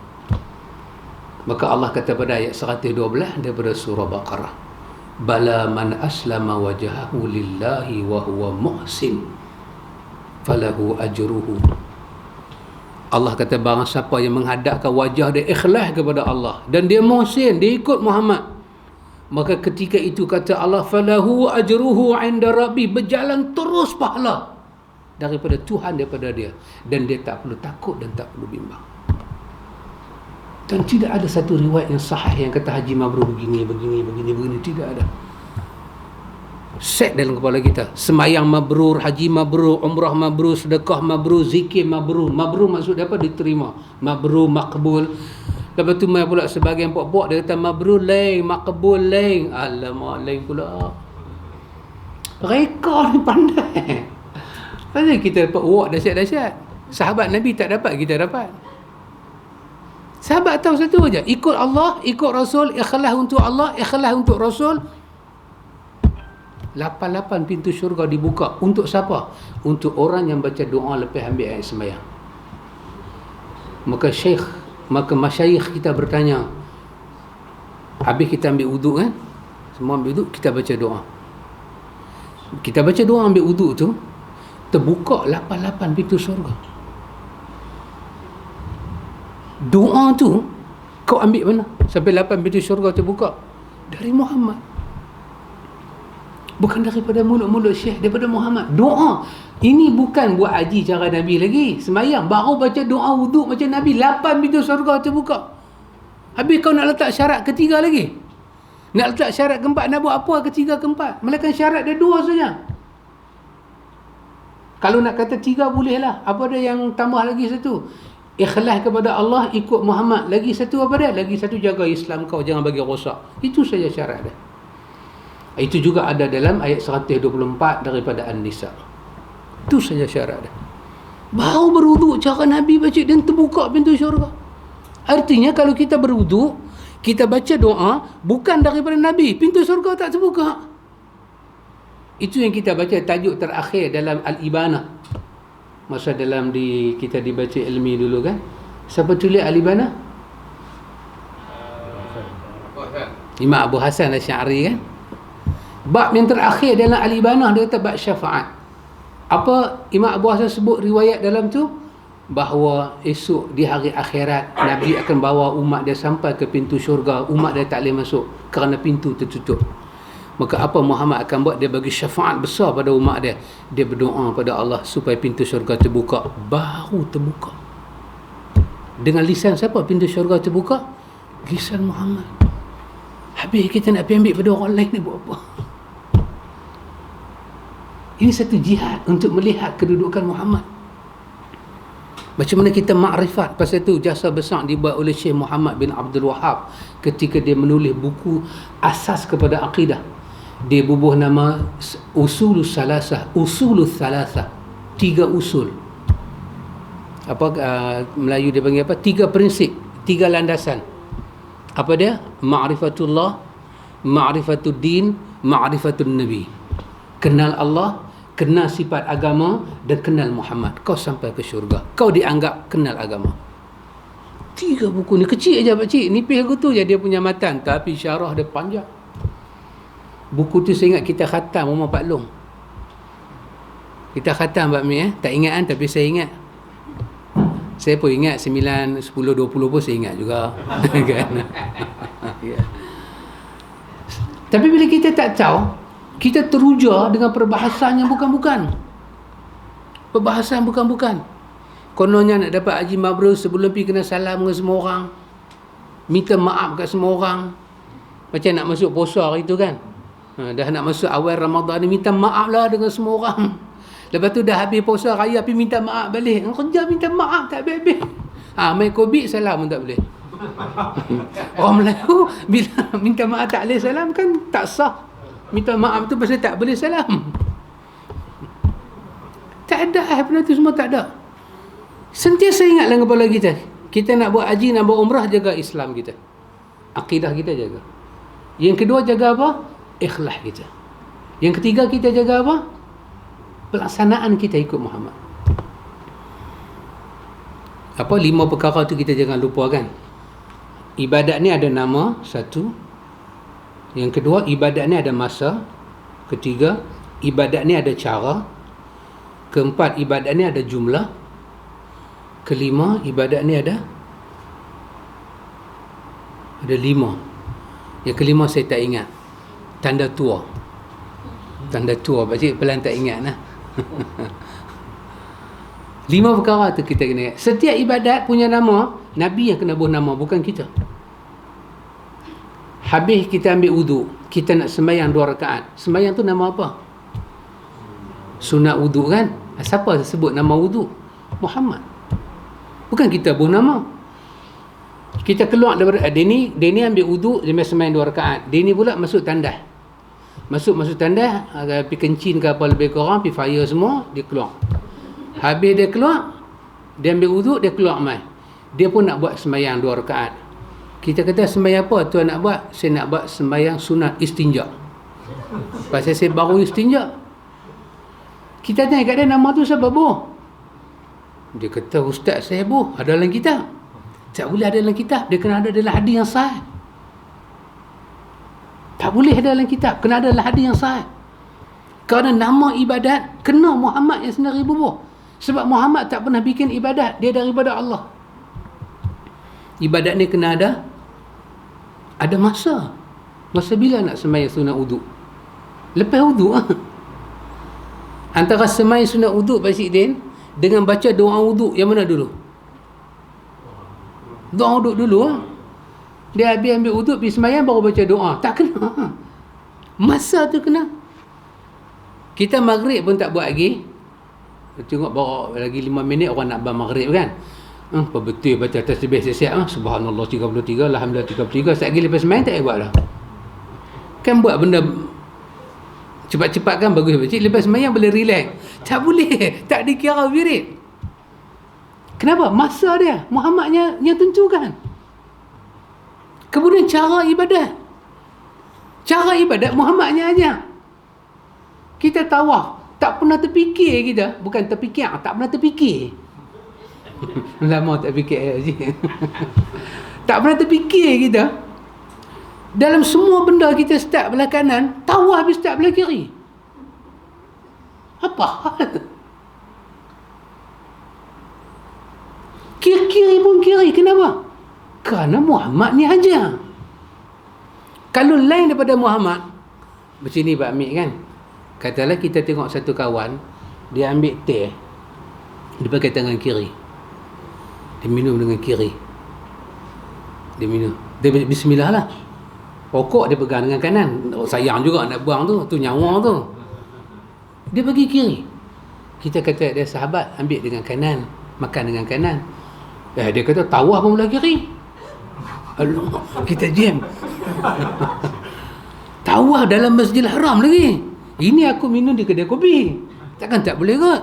Maka Allah kata pada ayat 112 daripada surah Baqarah, bala man aslama wajhahu lillahi wa huwa muhsin falahu ajruhu. Allah kata barang siapa yang menghadapkan wajah dia ikhlas kepada Allah dan dia muhsin, dia ikut Muhammad, maka ketika itu kata Allah, falahu ajruhu 'inda rabbi, berjalan terus pahala daripada Tuhan, daripada dia, dan dia tak perlu takut dan tak perlu bimbang. Dan tidak ada satu riwayat yang sahih yang kata haji mabrur begini, tidak ada. Set dalam kepala kita, semayang mabrur, haji mabrur, umrah mabrur, sedekah mabrur, zikir mabrur. Mabrur maksud apa? Diterima. Mabrur, makbul. Lepas tu mai pula sebagian pok-pok dia kata mabrur lain, makbul lain. Alamak, lain pula. Mereka ni pandai. Pasal kita dapat wak dahsyat-dahsyat. Sahabat Nabi tak dapat, kita dapat. Sahabat tahu satu aja, ikut Allah, ikut Rasul, ikhlas untuk Allah, ikhlas untuk Rasul. 88 pintu syurga dibuka. Untuk siapa? Untuk orang yang baca doa lepas ambil ayat sembahyang. Maka masyayikh kita bertanya, habis kita ambil wuduk kan, semua ambil wuduk, kita baca doa. Kita baca doa ambil wuduk tu, terbuka 88 pintu syurga. Doa tu kau ambil mana sampai 8 pintu syurga terbuka? Dari Muhammad. Bukan daripada mulut-mulut Syekh, daripada Muhammad. Doa ini bukan buat haji cara Nabi lagi. Semayang baru baca doa wuduk macam Nabi, 8 pintu syurga terbuka. Habis kau nak letak syarat ketiga lagi, nak letak syarat keempat. Nak buat apa ketiga keempat? Melainkan syarat dia 2 saja. Kalau nak kata 3 boleh lah. Apa dia yang tambah lagi satu? Ikhlas kepada Allah, ikut Muhammad. Lagi satu apa dia? Lagi satu, jaga Islam kau, jangan bagi rosak. Itu saja syarat dia. Itu juga ada dalam ayat 124 daripada An-Nisa. Itu saja syarat dia. Baru berwuduk cara Nabi baca dan terbuka pintu syurga. Artinya kalau kita berwuduk, kita baca doa bukan daripada Nabi, pintu syurga tak terbuka. Itu yang kita baca tajuk terakhir dalam Al-Ibanah. Masa dalam kita dibaca ilmi dulu kan. Siapa tulis Al-Ibanah? Imam Abu Hasan Asy'ari kan. Bab yang terakhir dalam Al-Ibanah dia kata bab syafaat. Apa Imam Abu Hasan sebut riwayat dalam tu? Bahawa esok di hari akhirat Nabi akan bawa umat dia sampai ke pintu syurga. Umat dia tak boleh masuk kerana pintu tertutup. Maka apa Muhammad akan buat? Dia bagi syafaat besar pada umat dia. Dia berdoa pada Allah supaya pintu syurga terbuka. Baru terbuka. Dengan lisan siapa pintu syurga terbuka? Lisan Muhammad. Habis kita nak pergi ambil pada orang lain ni buat apa? Ini satu jihad untuk melihat kedudukan Muhammad. Macam mana kita makrifat pasal tu. Jasa besar dibuat oleh Syekh Muhammad bin Abdul Wahab ketika dia menulis buku asas kepada akidah. Dia bubuh nama Usulul Salasah. Usulul Salasah, 3 usul. Melayu dia panggil apa? 3 prinsip, 3 landasan. Apa dia? Ma'rifatullah, ma'rifatud din, ma'rifatul nabi. Kenal Allah, kenal sifat agama, dan kenal Muhammad. Kau sampai ke syurga. Kau dianggap kenal agama. 3 buku ni kecil aja pakcik. Nipis aku tu je dia punya matan, tapi syarah dia panjang. Buku tu saya ingat kita khatam rumah Pak Long. Kita khatam Pak Mi tak ingat kan, tapi saya ingat. Saya pun ingat 9, 10, 20 pun saya ingat juga. Kan? Ya. Tapi bila kita tak tahu, kita teruja dengan perbahasan yang bukan-bukan. Perbahasan bukan-bukan. Kononnya nak dapat haji mabrur, sebelum pergi kena salam dengan semua orang. Minta maaf kat semua orang. Macam nak masuk puasa hari tu kan. Dah nak masuk awal Ramadan ni, minta maaf lah dengan semua orang. Lepas tu dah habis puasa raya, pergi minta maaf balik. Kerja minta maaf tak habis-habis. Main COVID salam pun tak boleh. Orang Melayu bila minta maaf tak boleh salam kan tak sah. Minta maaf tu pasal tak boleh salam. Tak ada benda tu semua tak ada. Sentiasa ingat dalam kepala kita. Kita nak buat haji, nak buat umrah, jaga Islam kita. Akidah kita jaga. Yang kedua jaga apa? Ikhlas kita. Yang ketiga kita jaga apa? Pelaksanaan kita ikut Muhammad. 5 perkara tu kita jangan lupa kan. Ibadat ni ada nama, 1. Yang kedua, ibadat ni ada masa. Ketiga, ibadat ni ada cara. Keempat, ibadat ni ada jumlah. Kelima, ibadat ni ada 5. Yang kelima saya tak ingat. Tanda tua. Tanda tua pakcik pelan tak ingat lah. 5 perkara tu kita kena ingat. Setiap ibadat punya nama, Nabi yang kena buat nama, bukan kita. Habis kita ambil wuduk, kita nak sembahyang 2 rakaat. Sembahyang tu nama apa? Sunat wuduk kan? Siapa sebut nama wuduk? Muhammad. Bukan kita buat nama. Kita keluar daripada dia ni ambil wuduk, dia sembahyang 2 rakaat. Dia ni pula masuk tandas. Masuk tandas, pergi kencing ke apa lebih kurang, pergi fire semua, dia keluar. Habis dia keluar, dia ambil wuduk, dia keluar mai. Dia pun nak buat sembahyang 2 rakaat. Kita kata sembahyang apa tuan nak buat? Saya nak buat sembahyang sunat istinja. Pasal saya baru istinja. Kita tanya kat dia, nama tu siapa boh? Dia kata, ustaz saya boh, ada dalam kitab. Tak boleh ada dalam kitab, dia kena ada dalam hadis yang sahih. Tak boleh ada dalam kitab, kena ada dalam hadis yang sahih. Kerana nama ibadat kena Muhammad yang sendiri bubuh. Sebab Muhammad tak pernah bikin ibadat, dia daripada Allah. Ibadat ni kena ada masa. Masa bila nak sembahyang sunat wuduk? Lepas wuduk Antara sembahyang sunat wuduk Pak Din dengan baca doa wuduk, yang mana dulu? Doa wuduk dulu Dia habis ambil wuduk, pergi sembahyang, baru baca doa. Tak kena. Masa tu kena. Kita maghrib pun tak buat lagi. Tengok baru lagi 5 minit orang nak maghrib kan. Apa betul baca tasbih siap-siap subhanallah 33, alhamdulillah 33. Sekali lepas sembahyang tak buat dah. Kan buat benda cepat-cepat kan bagus baca. Lepas sembahyang boleh relax. Tak boleh. Tak dikira wirid. Kenapa? Masa dia. Muhammadnya yang tentukan. Kemudian cara ibadat. Cara ibadat Muhammadnya aja. Kita tawaf. Tak pernah terfikir kita. Bukan terfikir. Tak pernah terfikir. Lama tak fikir Haji. Tak pernah terfikir kita. Dalam semua benda kita start belah kanan, tawaf habis start belah kiri. Apa hal? Kiri pun kiri. Kenapa? Kerana Muhammad ni ajar. Kalau lain daripada Muhammad, macam ni Pak Amir kan. Katalah kita tengok satu kawan, dia ambil teh, dia pakai tangan kiri, dia minum dengan kiri, dia minum, dia bismillah lah. Pokok dia pegang dengan kanan, sayang juga nak buang tu nyawa tu, dia bagi kiri. Kita kata dia sahabat, ambil dengan kanan, makan dengan kanan. Dia kata tawah pun belah kiri. Allah, kita jam. Tawah dalam Masjidil Haram lagi. Ini aku minum di kedai kopi. Takkan tak boleh kot?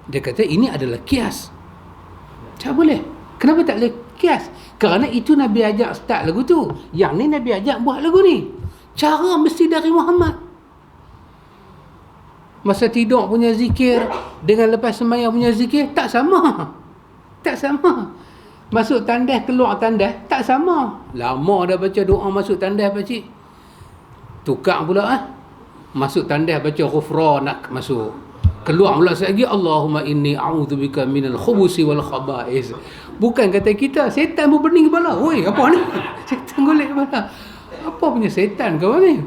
Dia kata ini adalah kias. Tak boleh. Kenapa tak boleh kias? Kerana itu Nabi ajak start lagu tu. Yang ni Nabi ajak buat lagu ni. Cara mesti dari Muhammad. Masa tidur punya zikir dengan lepas sembahyang punya zikir tak sama. Tak sama. Masuk tandas, keluar tandas tak sama. Lama dah baca doa masuk tandas pakcik. Tukar pula masuk tandas baca ghufranak masuk. Keluar pula lagi Allahumma inni a'udzubika minal khubusi wal khaba'is. Bukan kata kita setan pun pening kepala. Oi, apa ni? Setan golek kepala. Apa punya setan kau ni?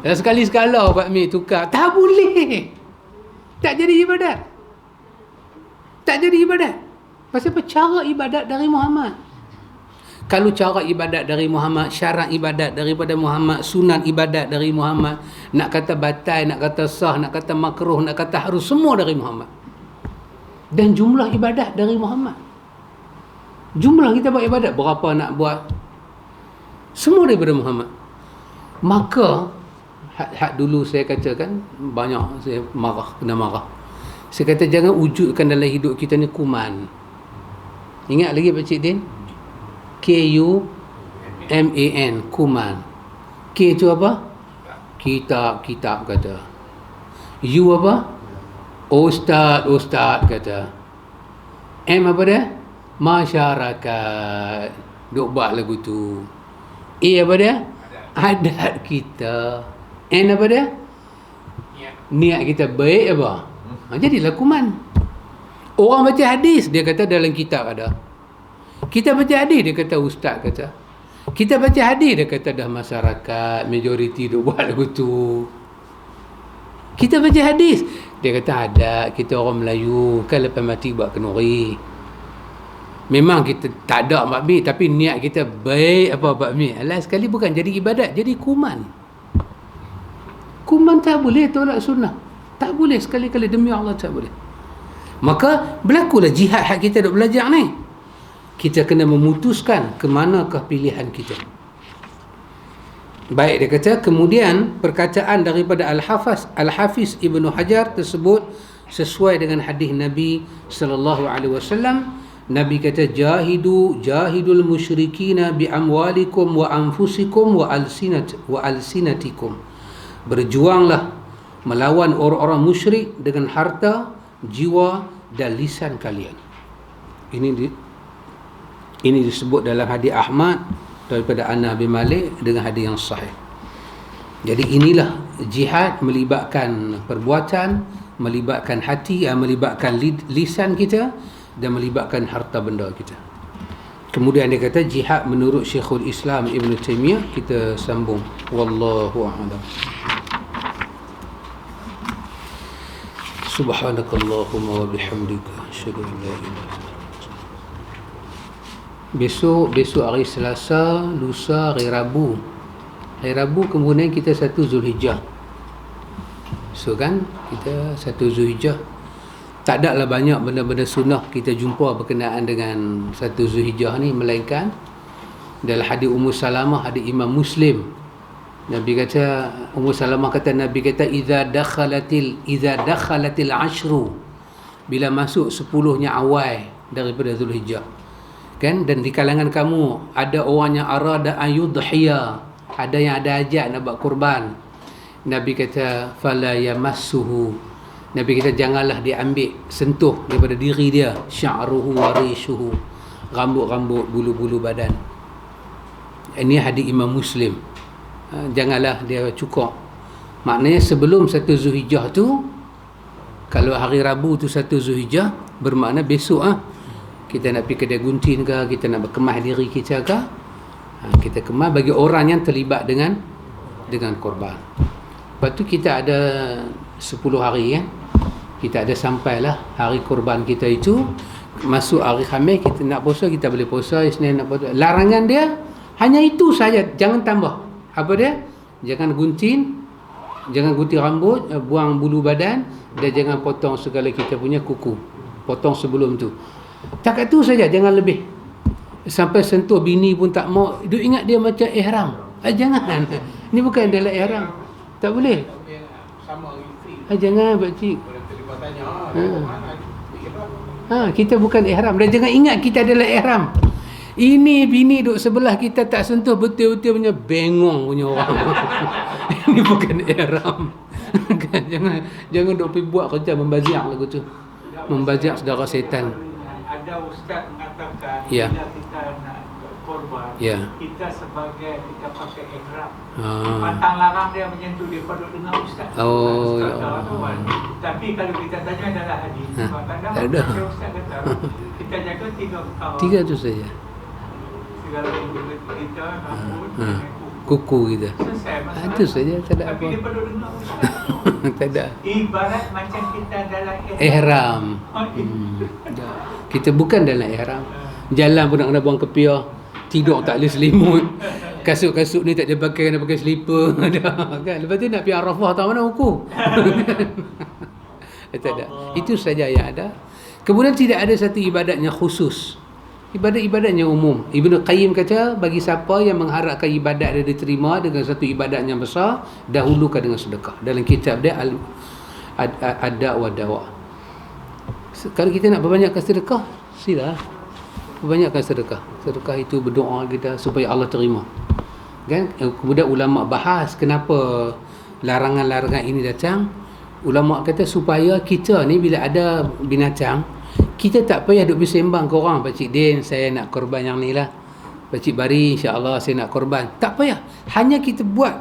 Dan sekali-sekala Pak Mi tukar. Tak boleh. Tak jadi ibadat. Tak jadi ibadat. Pasal apa? Cara ibadat dari Muhammad. Kalau cara ibadat dari Muhammad, syarat ibadat daripada Muhammad, sunat ibadat dari Muhammad, nak kata batal, nak kata sah, nak kata makruh, nak kata harus, semua dari Muhammad. Dan jumlah ibadat dari Muhammad. Jumlah kita buat ibadat, berapa nak buat, semua daripada Muhammad. Maka had dulu saya katakan, banyak saya kena marah. Saya kata jangan wujudkan dalam hidup kita ni kuman. Ingat lagi Pak Cik Din? Kuman, kuman. K itu apa? Kitab kata. U apa? Ustaz kata. M apa dia? Masyarakat. Duk buat lagu tu. A apa dia? Adat kita. N apa dia? Niat kita baik apa? Jadilah kuman. Orang baca hadis, dia kata dalam kitab ada. Kita baca hadis, dia kata ustaz kata. Kita baca hadis, dia kata dah masyarakat, majoriti duk buat lagu tu. Kita baca hadis, dia kata ada, kita orang Melayu, kan lepas mati buat kenuri. Memang kita tak ada Mak Mi, tapi niat kita baik apa Mak Mi. Alah sekali bukan jadi ibadat, jadi kuman. Kuman tak boleh tolak sunnah. Tak boleh, sekali-kali demi Allah tak boleh. Maka berlakulah jihad hak kita duk belajar ni. Kita kena memutuskan ke manakah pilihan kita. Baik, dia kata kemudian perkataan daripada Al-Hafiz Ibnu Hajar tersebut sesuai dengan hadis Nabi sallallahu alaihi wasallam. Nabi kata jahidul musyrikina bi amwalikum wa anfusikum wa alsinatikum. Berjuanglah melawan orang-orang musyrik dengan harta, jiwa dan lisan kalian. Ini disebut dalam hadis Ahmad daripada Anas bin Malik dengan hadis yang sahih. Jadi inilah jihad, melibatkan perbuatan, melibatkan hati, melibatkan lisan kita dan melibatkan harta benda kita. Kemudian dia kata jihad menurut Syekhul Islam Ibn Taymiyah. Kita sambung. Wallahu a'lam. Subhanakallahumma wa bihamdika asyhadu an la ilaha illa anta. Besok hari Selasa, lusa hari Rabu. Hari Rabu kemudian kita 1 Zulhijjah. So kan kita 1 Zulhijjah. Tak ada lah banyak benda-benda sunnah kita jumpa berkenaan dengan 1 Zulhijjah ni, melainkan dalam hadis Ummu Salamah, hadis Imam Muslim. Nabi kata, Ummu Salamah kata, Nabi kata idza dakhalatil ashru, bila masuk 10-nya awal daripada Zulhijjah. Kan, dan di kalangan kamu ada orang yang arada ayudhiya, ada yang ada ajak nak buat kurban. Nabi kata fala yamassuhu, Nabi kata janganlah dia ambil sentuh daripada diri dia, sya'ruhu wa rishuhu, rambut-rambut, bulu-bulu badan. Ini hadis Imam Muslim. Janganlah dia cukur. Maknanya sebelum 1 Zulhijjah tu, kalau hari Rabu tu 1 Zulhijjah, bermakna besok kita nak pergi kedai gunting ke, kita nak berkemas diri kita ke, kita kemas bagi orang yang terlibat dengan dengan korban. Lepas tu kita ada 10 hari kan. Kita ada sampailah hari korban kita itu. Masuk hari Khamis kita nak puasa, kita boleh puasa. Isnin nak puasa. Larangan dia hanya itu saja, jangan tambah. Apa dia? Jangan gunting rambut, buang bulu badan, dan jangan potong segala kita punya kuku. Potong sebelum tu. Takat tu saja, jangan lebih. Sampai sentuh bini pun tak mau. Duk ingat dia macam ihram. Jangan. Ni bukan adalah ihram. Tak boleh. Jangan pak cik. Kita bukan ihram. Dan jangan ingat kita adalah ihram. Ini bini duk sebelah kita tak sentuh, betul-betul punya bengong punya orang. Ini bukan ihram. Jangan duk pergi buat kerja membaziak lagu tu. Membaziak saudara setan. Ada ustaz mengatakan Ya. bila kita nak korban, Ya. kita sebagai kita pakai ihram. Pantang larang dia menyentuh dia pada dengar ustaz. Oh, Ustaz ya Allah. kawan. Tapi kalau kita tanya adalah hadis, kadang-kadang tak ada. ustaz kata kita jaga 3 perkara. 3 tu saja. Segala kita rambut, Kuku kita. selesai masalah. Itu saja, tak ada Tapi apa. dia pada dengar ustaz. Tak ada. Ibarat macam kita dalam Ihram. Kita bukan dalam ihram. Jalan pun nak kena buang kepiah. Tidur tak boleh selimut. Kasut-kasut ni tak ada pakai, kena pakai slipper. Kan? Lepas tu nak pergi Arafah tahu mana hukum. Tak ada. Itu saja yang ada. Kemudian tidak ada satu ibadatnya khusus. Ibadat-ibadatnya umum. Ibnu Qayyim kata, bagi siapa yang mengharapkan ibadat dia diterima dengan satu ibadat yang besar, dahulukan dengan sedekah. Dalam kitab dia Ad-Da' wa Dawa. Kalau kita nak perbanyakkan sedekah, sila perbanyakkan sedekah. Sedekah itu berdoa kita supaya Allah terima. Kan? Kemudian ulama bahas kenapa larangan-larangan ini datang. Ulama kata supaya kita ni bila ada binatang, kita tak payah duk bersembang ke orang, Pakcik Din saya nak korban yang ni lah, Pakcik Bari insya-Allah saya nak korban. Tak payah. Hanya kita buat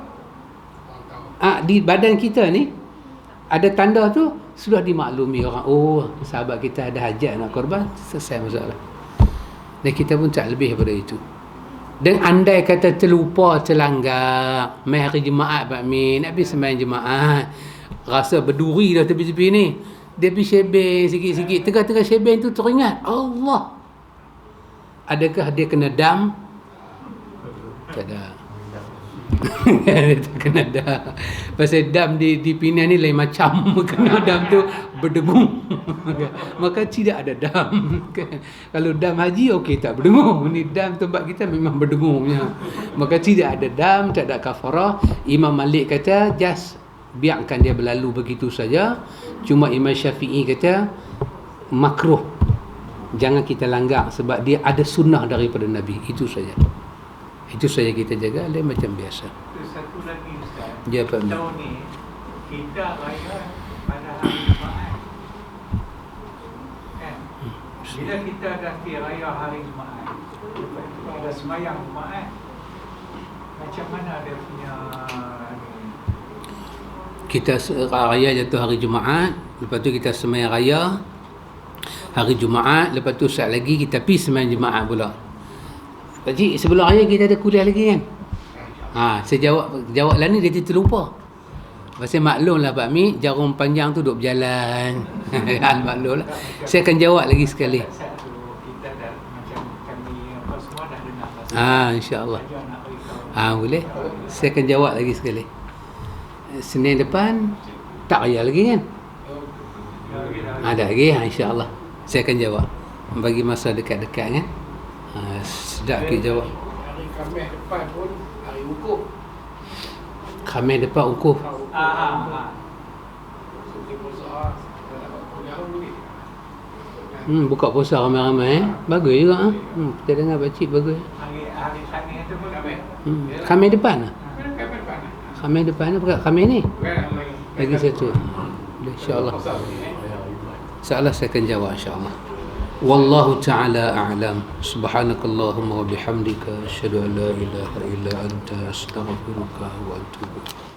di badan kita ni ada tanda tu, sudah dimaklumi orang, oh sahabat kita ada hajat nak korban, selesai masalah. Dan kita pun tak lebih daripada itu. Dan andai kata terlupa, terlanggar mai hari Jumaat Pak Min, nak pergi sembahyang Jumaat, rasa berduri dah tepi-tepi ni, dia pergi shebeng sikit-sikit, tengah-tengah shebeng tu teringat Allah, adakah dia kena dam? Tak ada. Dia tak kena dam. Pasal dam di Penang ni lain macam. Kena dam tu berdengung. Maka tidak ada dam. Kalau dam haji okey tak berdengung. Ni dam tempat kita memang berdengungnya. Maka tidak ada dam, tak ada kafarah. Imam Malik kata just biarkan dia berlalu begitu saja. Cuma Imam Syafi'i kata makruh. Jangan kita langgar sebab dia ada sunnah daripada Nabi. Itu saja. Itu saja kita jaga, lain macam biasa. Satu lagi Ustaz. Ya, Pak. Tahun ni kita raya pada hari Jumaat. Kan? Bila kita dah pergi raya hari Jumaat, lepas tu ada sembahyang Jumaat, macam mana dia punya Kita raya jatuh hari Jumaat, lepas tu kita sembahyang raya hari Jumaat, lepas tu saat lagi kita pergi sembahyang Jumaat pula. Pakcik, sebelum raya kita ada kuliah lagi kan? Saya jawab lah ni dia terlupa. Pasal maklum lah Pak Mi, jarum panjang tu duk berjalan. Maklum lah. Saya akan jawab lagi sekali. kita dah macam kami apa semua dah dengar. InsyaAllah. Saja nak beritahu. Boleh. Saya akan jawab lagi sekali. Senin depan tak raya lagi kan? Ada lagi, insyaAllah. Saya akan jawab. Bagi masa dekat-dekat kan? Sedap kita jawab. Hari Khamis depan pun hari wukuf. Khamis depan wukuf. Kita puasa, kita dapat kuliah boleh. Buka puasa ramai-ramai Bagus juga kita dengar pakcik bagus. Hari Khamis tu pun Khamis depan lah. Khamis depan. Khamis depan ni bukan Khamis ni. Bukan. Lagi satu. InsyaAllah. InsyaAllah saya akan jawab insyaAllah. Wallahu ta'ala a'lam. Subhanakallahumma wa bihamdika asyhadu an la ilaha illa anta astaghfiruka wa atubu ilaik.